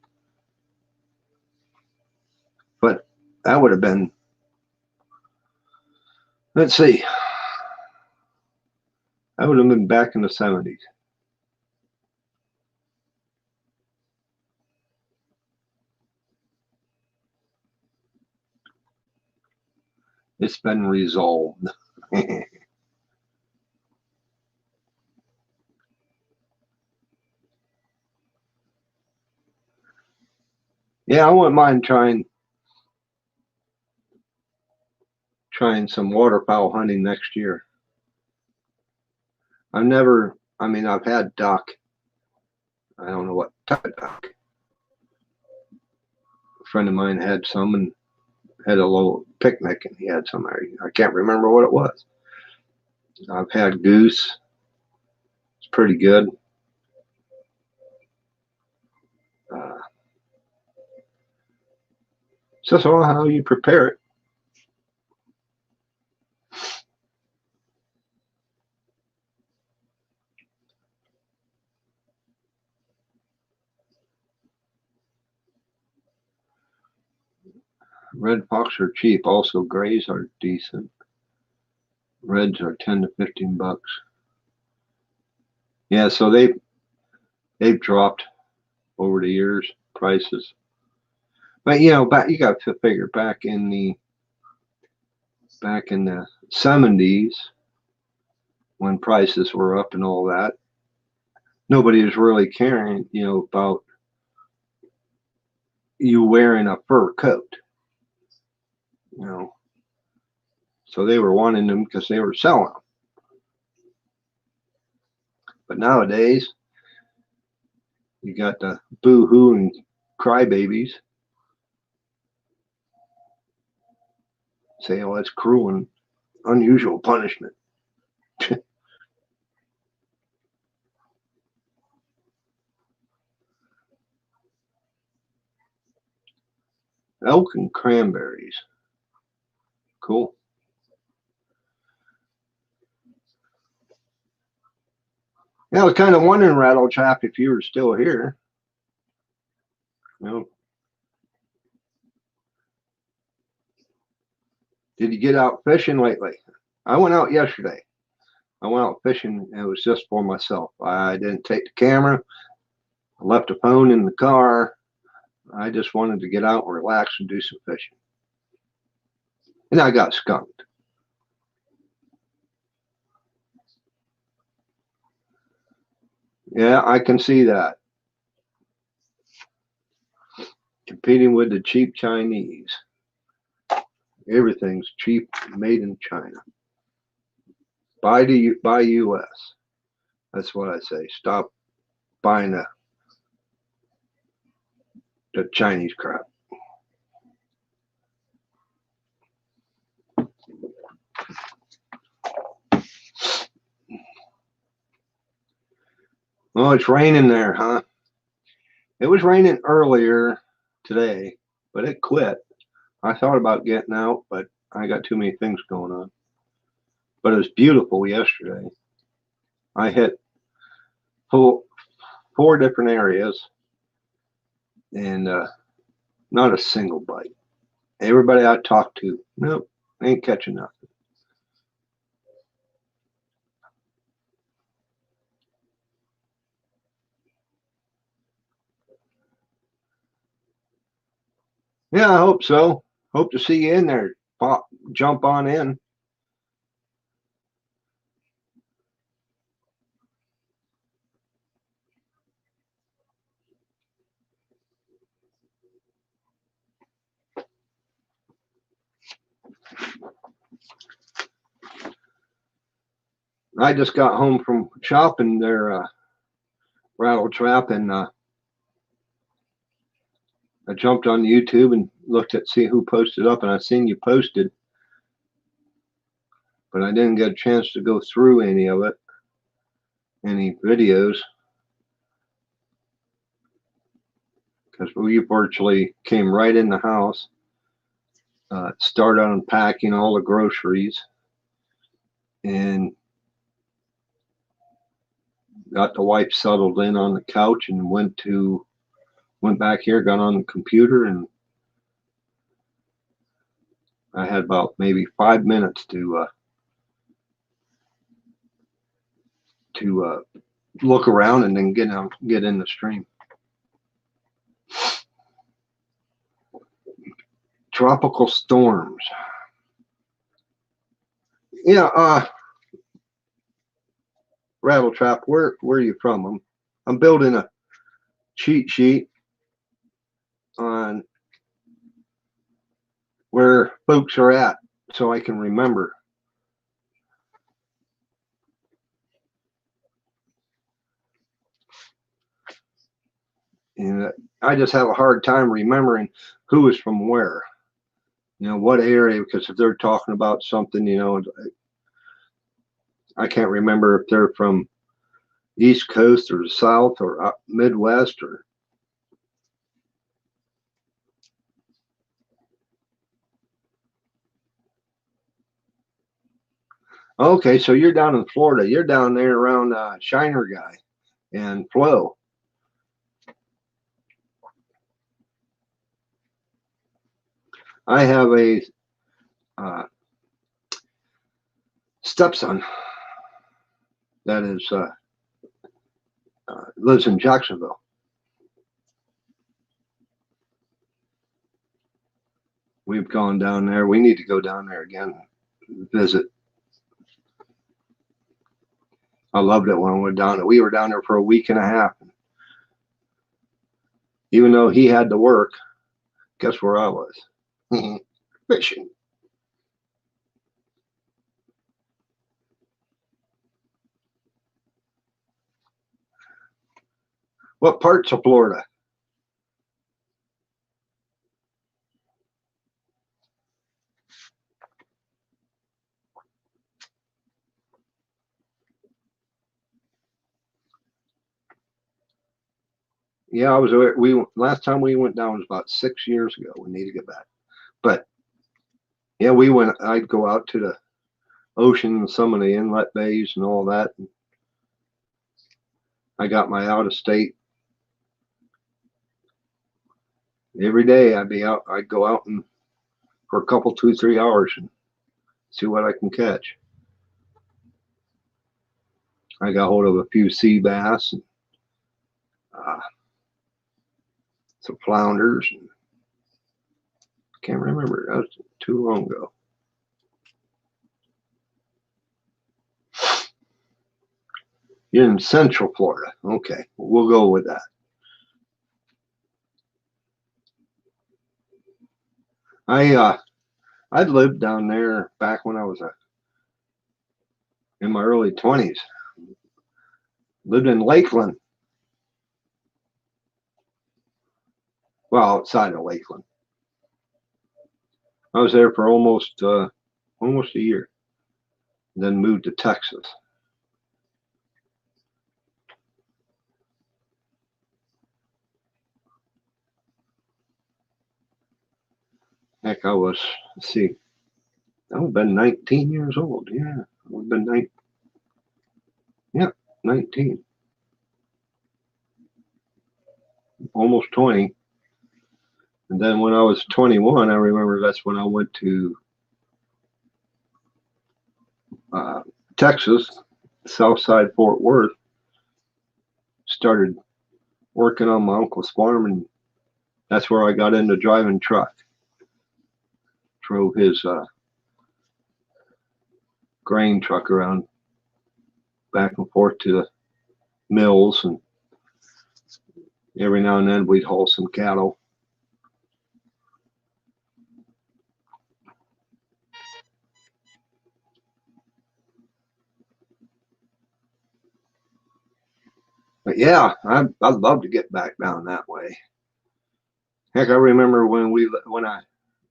But that would have been, let's see, that would have been back in the 70s. It's been resolved. Yeah, I wouldn't mind trying some waterfowl hunting next year. I mean, I've had duck. I don't know what type of duck. A friend of mine had some and had a little picnic, and he had some. I can't remember what it was. I've had goose. It's pretty good. Uh, it's just all how you prepare it. Red fox are cheap. Also, grays are decent. Reds are 10 to 15 bucks. Yeah, so they've dropped over the years prices. But you know, you got to figure back in the 70s when prices were up and all that, nobody was really caring, you know, about you wearing a fur coat, you know. So they were wanting them because they were selling them. But nowadays, you got the boo-hoo and crybabies say, "Oh, that's cruel and unusual punishment." Elk and cranberries, cool. Yeah, I was kind of wondering, Rattletrap, if you were still here. You know, did you get out fishing lately? I went out yesterday. I went out fishing, and it was just for myself. I didn't take the camera. I left the phone in the car. I just wanted to get out and relax and do some fishing. And I got skunked. Yeah, I can see that. Competing with the cheap Chinese. Everything's cheap, made in China. Buy US. That's what I say. Stop buying the Chinese crap. Oh, it's raining there, huh? It was raining earlier today, but it quit. I thought about getting out, but I got too many things going on. But it was beautiful yesterday. I hit four different areas and not a single bite. Everybody I talked to, nope, ain't catching nothing. Yeah, I hope so. Hope to see you in there. Pop, jump on in. I just got home from shopping there, Rattletrap, and I jumped on YouTube and looked at see who posted up, and I seen you posted, but I didn't get a chance to go through any of it, any videos, because we virtually came right in the house, started unpacking all the groceries, and got the wife settled in on the couch and went back here, got on the computer, and I had about maybe 5 minutes to look around and then get in the stream. Tropical storms. Yeah, Rattletrap, where are you from? I'm building a cheat sheet on where folks are at so I can remember. And I just have a hard time remembering who is from where, what area, because if they're talking about something, I can't remember if they're from East Coast or South or Midwest or. Okay, so you're down in Florida. You're down there around Shiner Guy and Flo. I have a stepson that is lives in Jacksonville. We've gone down there. We need to go down there again, visit. I loved it when we went down there. We were down there for a week and a half. Even though he had to work, guess where I was? Fishing. What parts of Florida? Yeah, I was. We last time we went down was about 6 years ago. We need to get back, but yeah, we went. I'd go out to the ocean and some of the inlet bays and all that. And I got my out of state. Every day I'd be out. I'd go out and for a couple, 2, 3 hours and see what I can catch. I got hold of a few sea bass and some flounders. And can't remember. That was too long ago. You're in Central Florida. Okay, we'll go with that. I'd lived down there back when I was in my early 20s. Lived in Lakeland. Well, outside of Lakeland. I was there for almost a year. Then moved to Texas. Heck, I was, let's see, I would have been 19 years old. Yeah, I would have been 19. Yeah, 19. Almost 20. And then when I was 21, I remember that's when I went to Texas, Southside Fort Worth, started working on my uncle's farm, and that's where I got into driving truck. Drove his grain truck around back and forth to the mills, and every now and then we'd haul some cattle. But yeah, I'd love to get back down that way. Heck, I remember when I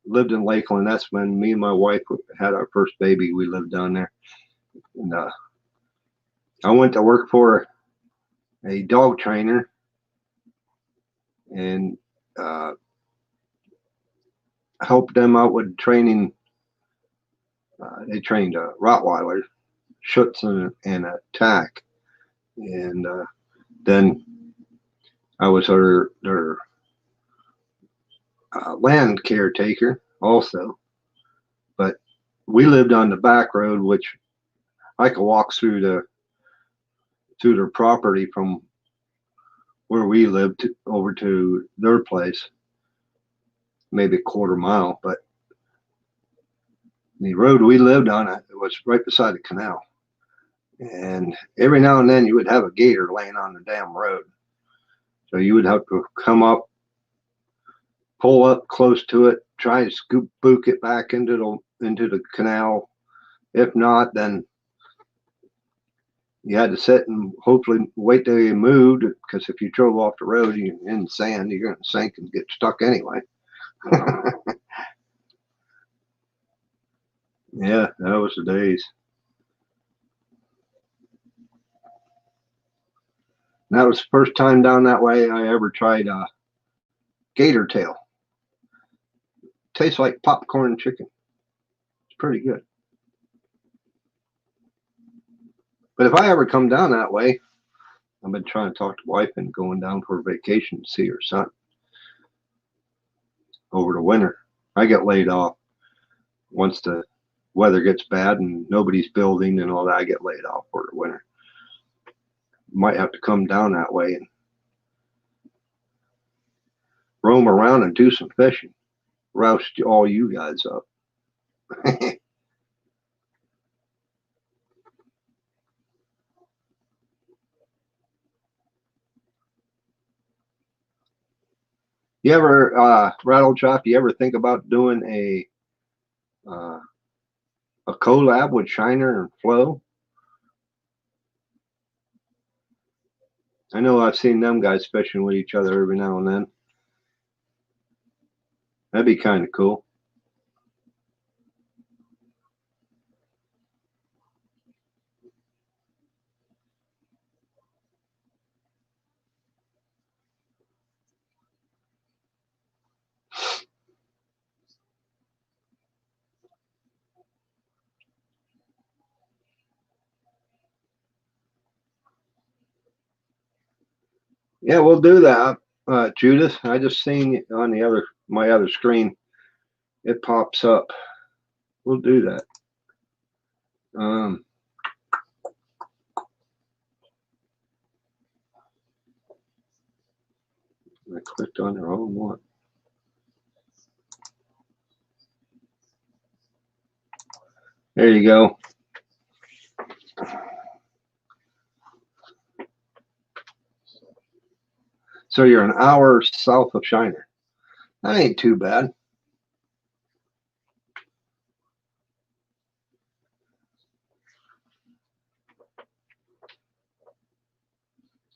lived in Lakeland. That's when me and my wife had our first baby. We lived down there, and I went to work for a dog trainer, and helped them out with training. They trained Rottweilers, Schutz, and Attack, and then I was their land caretaker also. But we lived on the back road, which I could walk through their property from where we lived over to their place, maybe a quarter mile. But the road we lived on, it was right beside the canal. And every now and then you would have a gator laying on the damn road. So you would have to come up, pull up close to it, try to scoop book it back into the canal. If not, then you had to sit and hopefully wait till you moved, because if you drove off the road, you're in sand, you're going to sink and get stuck anyway. Yeah, that was the days. And that was the first time down that way I ever tried gator tail. Tastes like popcorn chicken. It's pretty good. But if I ever come down that way, I've been trying to talk to wife and going down for a vacation to see her son over the winter. I get laid off once the weather gets bad and nobody's building and all that. I get laid off for the winter. Might have to come down that way and roam around and do some fishing. Roust all you guys up. You ever rattle trap? You ever think about doing a collab with Shiner and Flo? I know I've seen them guys fishing with each other every now and then. That'd be kind of cool. Yeah, we'll do that, Judith. I just seen on my other screen, it pops up. We'll do that. I clicked on the wrong one. There you go. So you're an hour south of Shiner. That ain't too bad.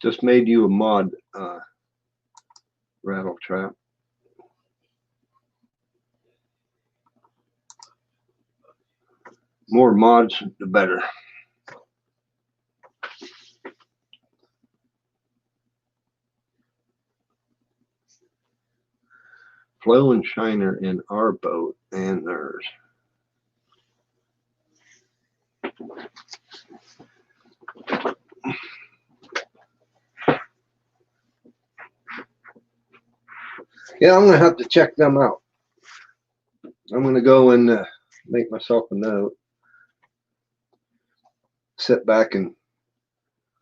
Just made you a mod, rattle trap. More mods, the better. Flo and Shiner in our boat and theirs. Yeah, I'm gonna have to check them out. I'm gonna go and make myself a note. Sit back and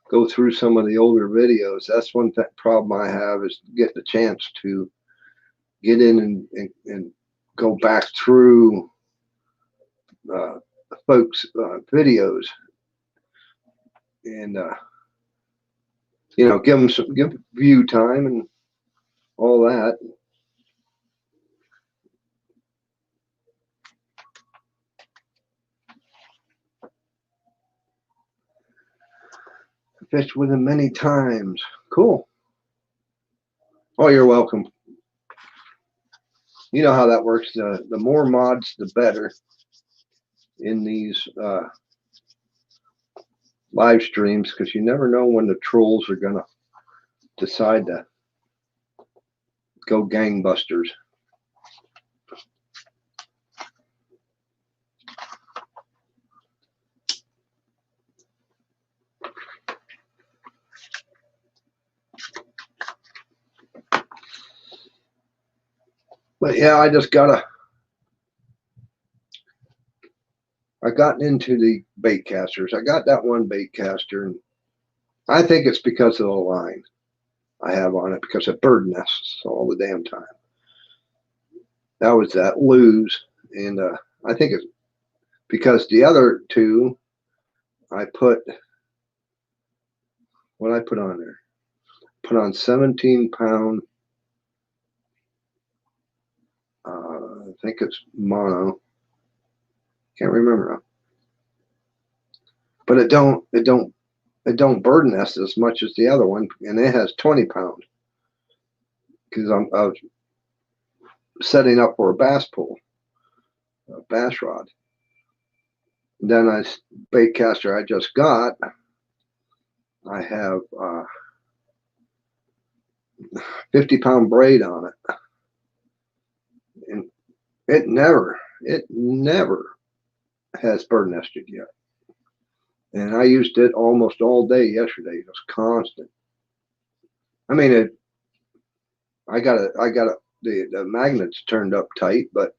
go through some of the older videos. That's one problem I have, is getting a chance to get in and go back through folks' videos and give view time and all that. Fished with him many times. Cool. Oh, you're welcome. You know how that works. The more mods, the better in these live streams, because you never know when the trolls are going to decide to go gangbusters. But yeah, I gotten into the bait casters. I got that one bait caster, and I think it's because of the line I have on it, because it bird nests all the damn time. That was that lose, and I think it's because the other two, I put, what I put on there? Put on 17-pound think it's mono. Can't remember now. But it don't bird nest as much as the other one, and it has 20 pound. Because I was setting up for a bass pool, a bass rod. And then bait caster I just got, I have 50 pound braid on it, and it never has bird nested yet. And I used it almost all day yesterday. It was constant. I mean, I got the magnets turned up tight, but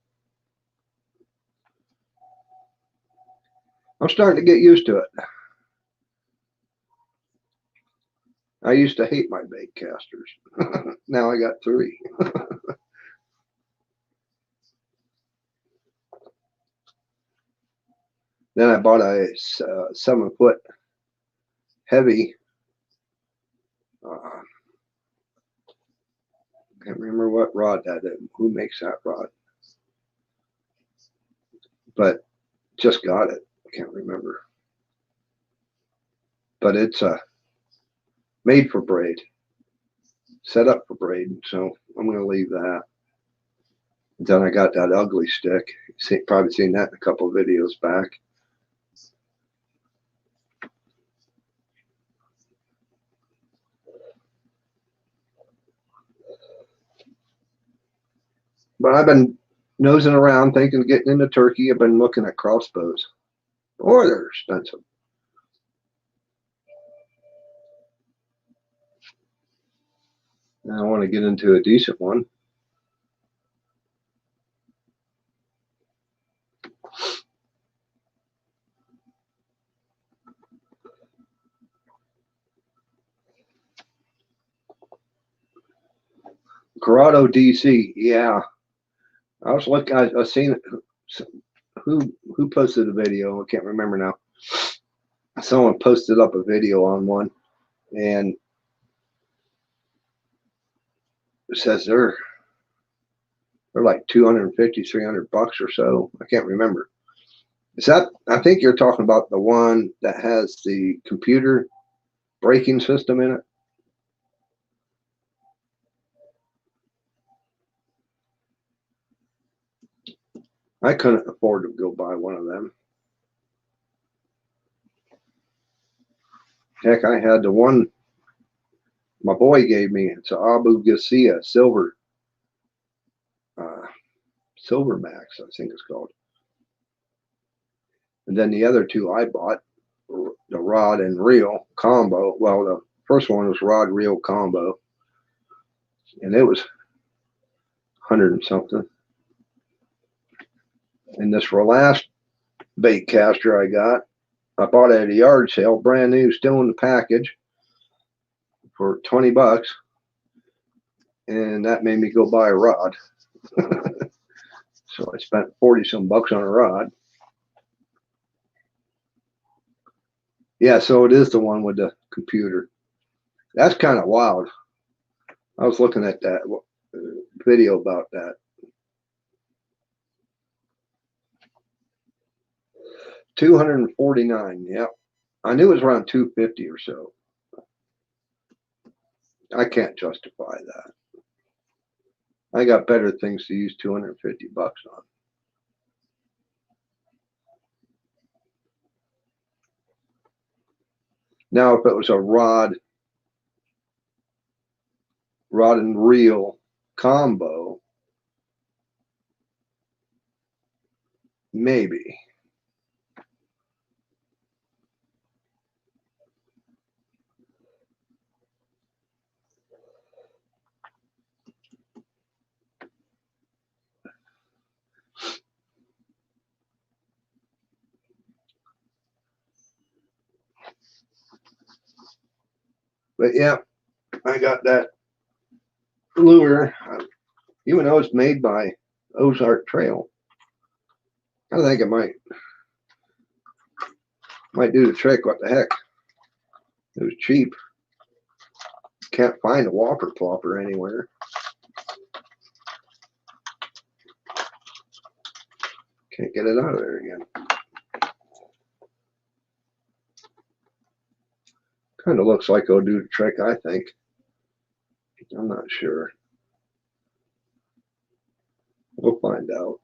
I'm starting to get used to it. I used to hate my bait casters. Now I got 3. Then I bought a 7-foot heavy. Can't remember what rod that is. Who makes that rod? But just got it. I can't remember. But it's made for braid, set up for braid. So I'm going to leave that. And then I got that ugly stick. Probably seen that in a couple of videos back. But I've been nosing around thinking of getting into turkey. I've been looking at crossbows. Boy, they're expensive. And I want to get into a decent one. Corrado, DC. Yeah, I was looking. I seen who posted a video. I can't remember now. Someone posted up a video on one, and it says they're like 250, 300 bucks or so. I can't remember. Is that? I think you're talking about the one that has the computer braking system in it. I couldn't afford to go buy one of them. Heck, I had the one my boy gave me. It's an Abu Garcia silver Max, I think it's called. And then the other 2 I bought, the rod and reel combo. Well, the first one was rod reel combo, and it was 100 and something. And this last bait caster I bought it at a yard sale, brand new, still in the package, for 20 bucks. And that made me go buy a rod. So I spent 40 some bucks on a rod. Yeah, so it is the one with the computer. That's kind of wild. I was looking at that video about that. $249. Yep. I knew it was around 250 or so. I can't justify that. I got better things to use 250 bucks on. Now, if it was a rod and reel combo, maybe. But yeah, I got that lure, even though it's made by Ozark Trail. I think it might do the trick. What the heck? It was cheap. Can't find a whopper plopper anywhere. Can't get it out of there again. Kind of looks like it'll do the trick, I think. I'm not sure. We'll find out.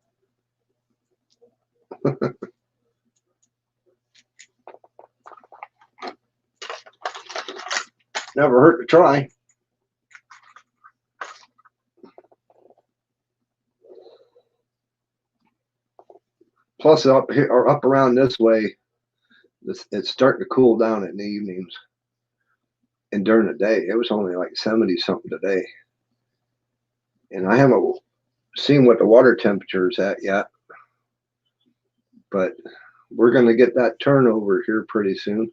Never hurt to try. Plus, up here or up around this way, it's starting to cool down in the evenings. And during the day, it was only like 70 something today. And I haven't seen what the water temperature is at yet. But we're going to get that turnover here pretty soon.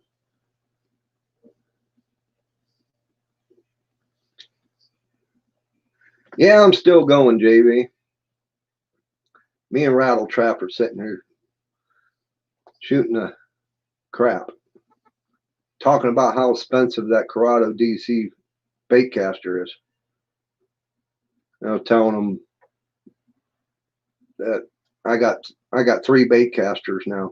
Yeah, I'm still going, JV. Me and Rattletrap are sitting here shooting the crap, talking about how expensive that Corrado DC bait caster is. Telling them that I got 3 bait casters now.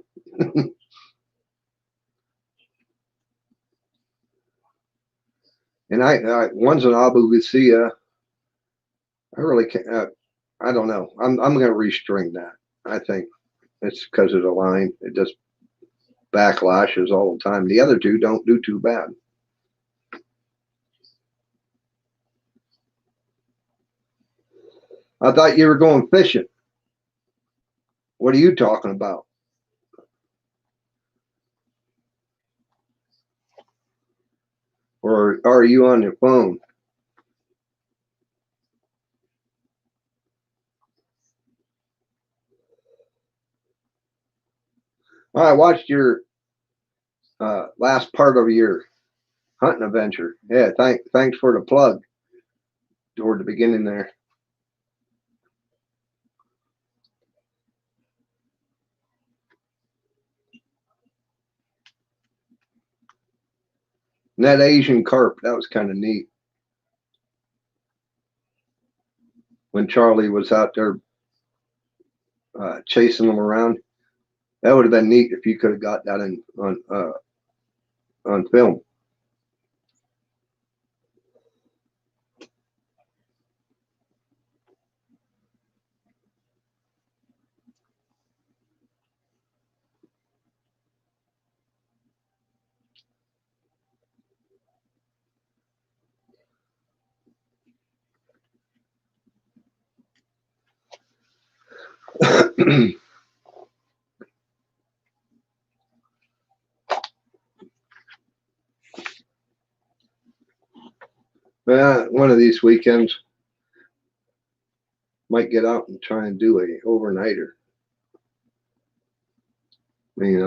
And I one's an Abu Garcia. I really can't. I don't know. I'm going to restring that. I think it's because of the line. It just backlashes all the time. The other two don't do too bad. I thought you were going fishing. What are you talking about? Or are you on your phone? I watched your last part of your hunting adventure. Yeah, thanks for the plug toward the beginning there. And that Asian carp, that was kind of neat. When Charlie was out there chasing them around, that would have been neat if you could have got that on film. One of these weekends, might get out and try and do a overnighter. I mean,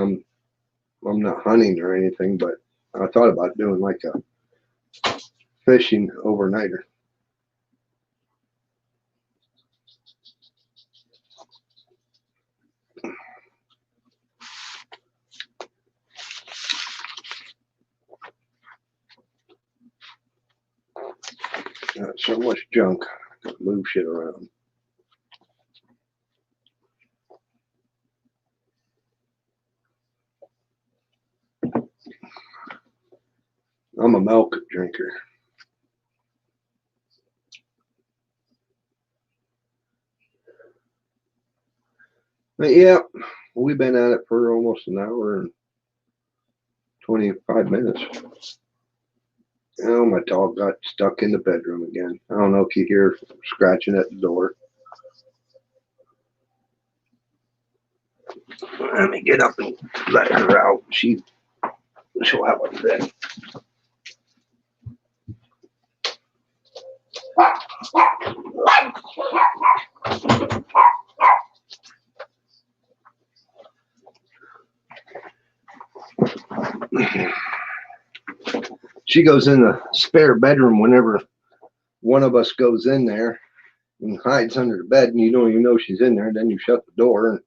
I'm not hunting or anything, but I thought about doing like a fishing overnighter. Got so much junk. Move shit around. I'm a milk drinker. But yeah, we've been at it for almost an hour and 25 minutes. Oh, my dog got stuck in the bedroom again. I don't know if you hear scratching at the door. Let me get up and let her out. She'll have a fit. She goes in the spare bedroom whenever one of us goes in there and hides under the bed, and you don't even know she's in there. And then you shut the door and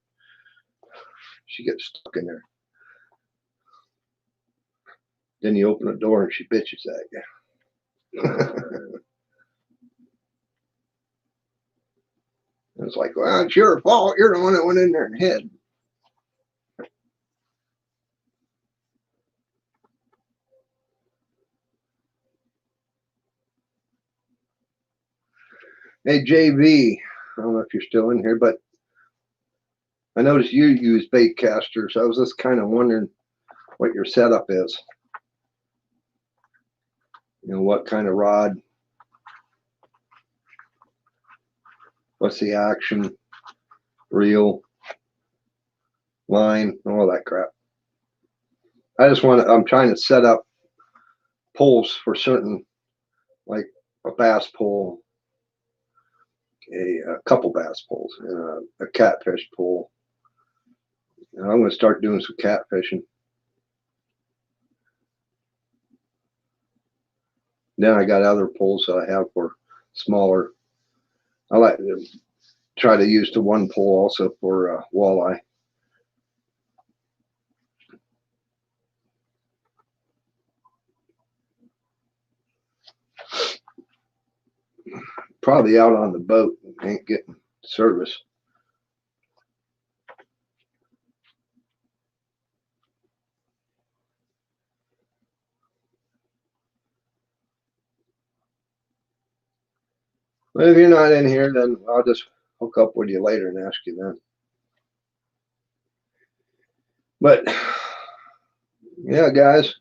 she gets stuck in there. Then you open the door and she bitches at you. It's like, well, it's your fault. You're the one that went in there and hid. Hey, JV, I don't know if you're still in here, but I noticed you use bait casters. I was just kind of wondering what your setup is. You know, what kind of rod? What's the action? Reel? Line? All that crap. I'm trying to set up pulls for certain, like a bass pull, a couple bass pulls, and a catfish pull. And I'm going to start doing some catfishing. Then I got other pulls that I have for smaller. I like to try to use the one pull also for walleye. Probably out on the boat, ain't getting service. But if you're not in here, then I'll just hook up with you later and ask you then. But yeah, guys,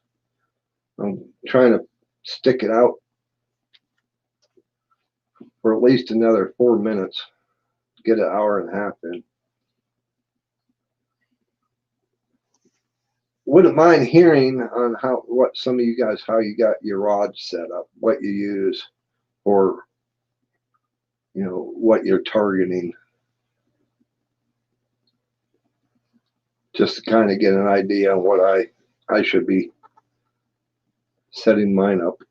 I'm trying to stick it out for at least another 4 minutes. Get an hour and a half in. Wouldn't mind hearing on what some of you guys, how you got your rods set up, what you use, or you know what you're targeting, just to kind of get an idea on what I should be setting mine up.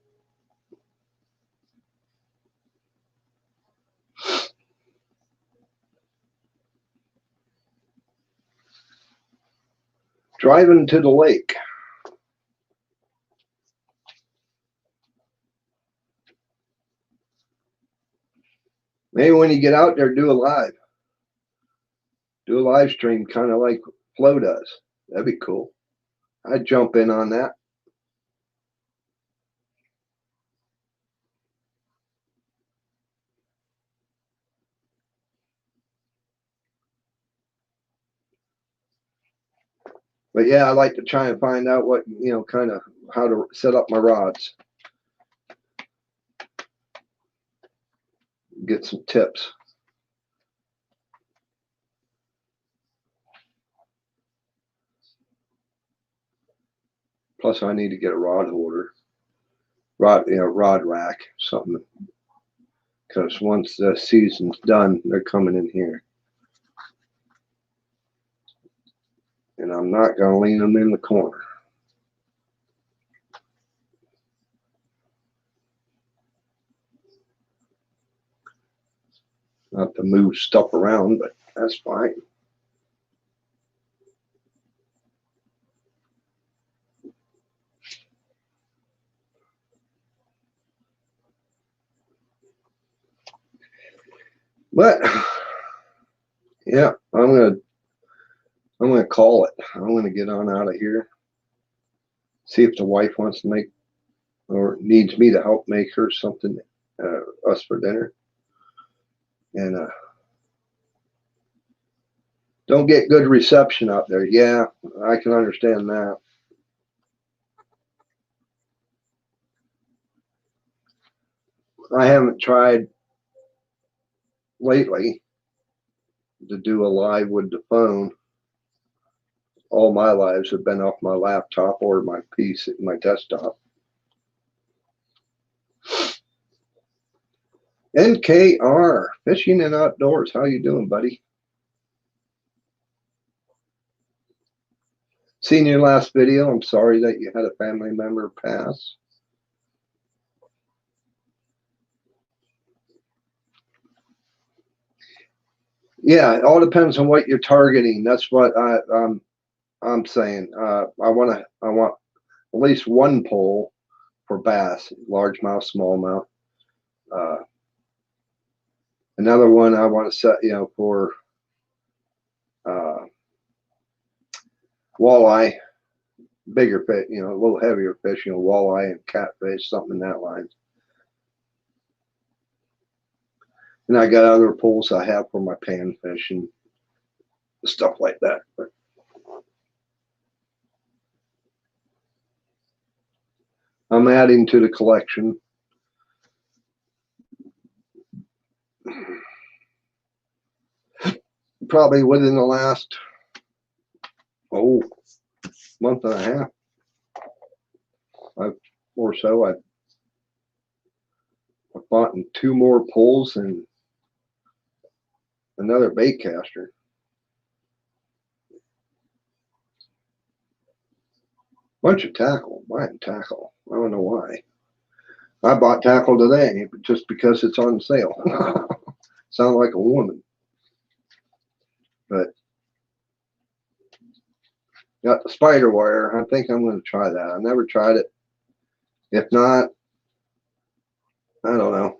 Driving to the lake. Maybe when you get out there, do a live stream, kind of like Flo does. That'd be cool. I'd jump in on that. But yeah, I like to try and find out what, you know, kind of how to set up my rods. Get some tips. Plus, I need to get a rod holder, rod rack, something. Because once the season's done, they're coming in here, and I'm not going to lean them in the corner. Not to move stuff around, but that's fine. But yeah, I'm gonna call it. I'm gonna get on out of here. See if the wife wants to make or needs me to help make her something, us for dinner. And don't get good reception out there. Yeah, I can understand that. I haven't tried lately to do a live with the phone. All my lives have been off my laptop or my PC, my desktop. NKR, Fishing and Outdoors. How you doing, buddy? Seen your last video. I'm sorry that you had a family member pass. Yeah, it all depends on what you're targeting. That's what I'm saying. I want at least one pole for bass, largemouth, smallmouth, and Another one I want to set, for walleye, bigger fish, a little heavier fish, walleye and catfish, something in that line. And I got other pools I have for my panfish and stuff like that. But I'm adding to the collection. Probably within the last month and a half or so, I've bought 2 more poles and another bait caster. Bunch of tackle, buying tackle. I don't know why. I bought tackle today just because it's on sale. Sound like a woman. But got the spider wire. I think I'm going to try that. I've never tried it. If not, I don't know.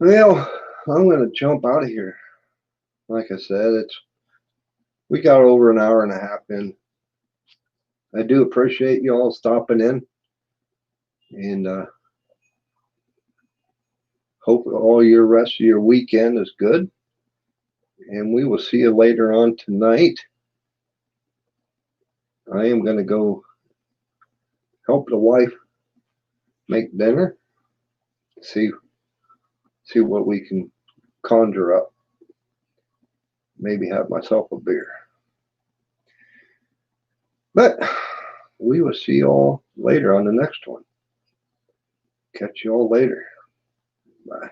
Well, I'm going to jump out of here. Like I said, we got over an hour and a half in. I do appreciate you all stopping in, and hope all your rest of your weekend is good. And we will see you later on tonight. I am going to go help the wife make dinner. See what we can conjure up. Maybe have myself a beer. But we will see you all later on the next one. Catch you all later. Bye.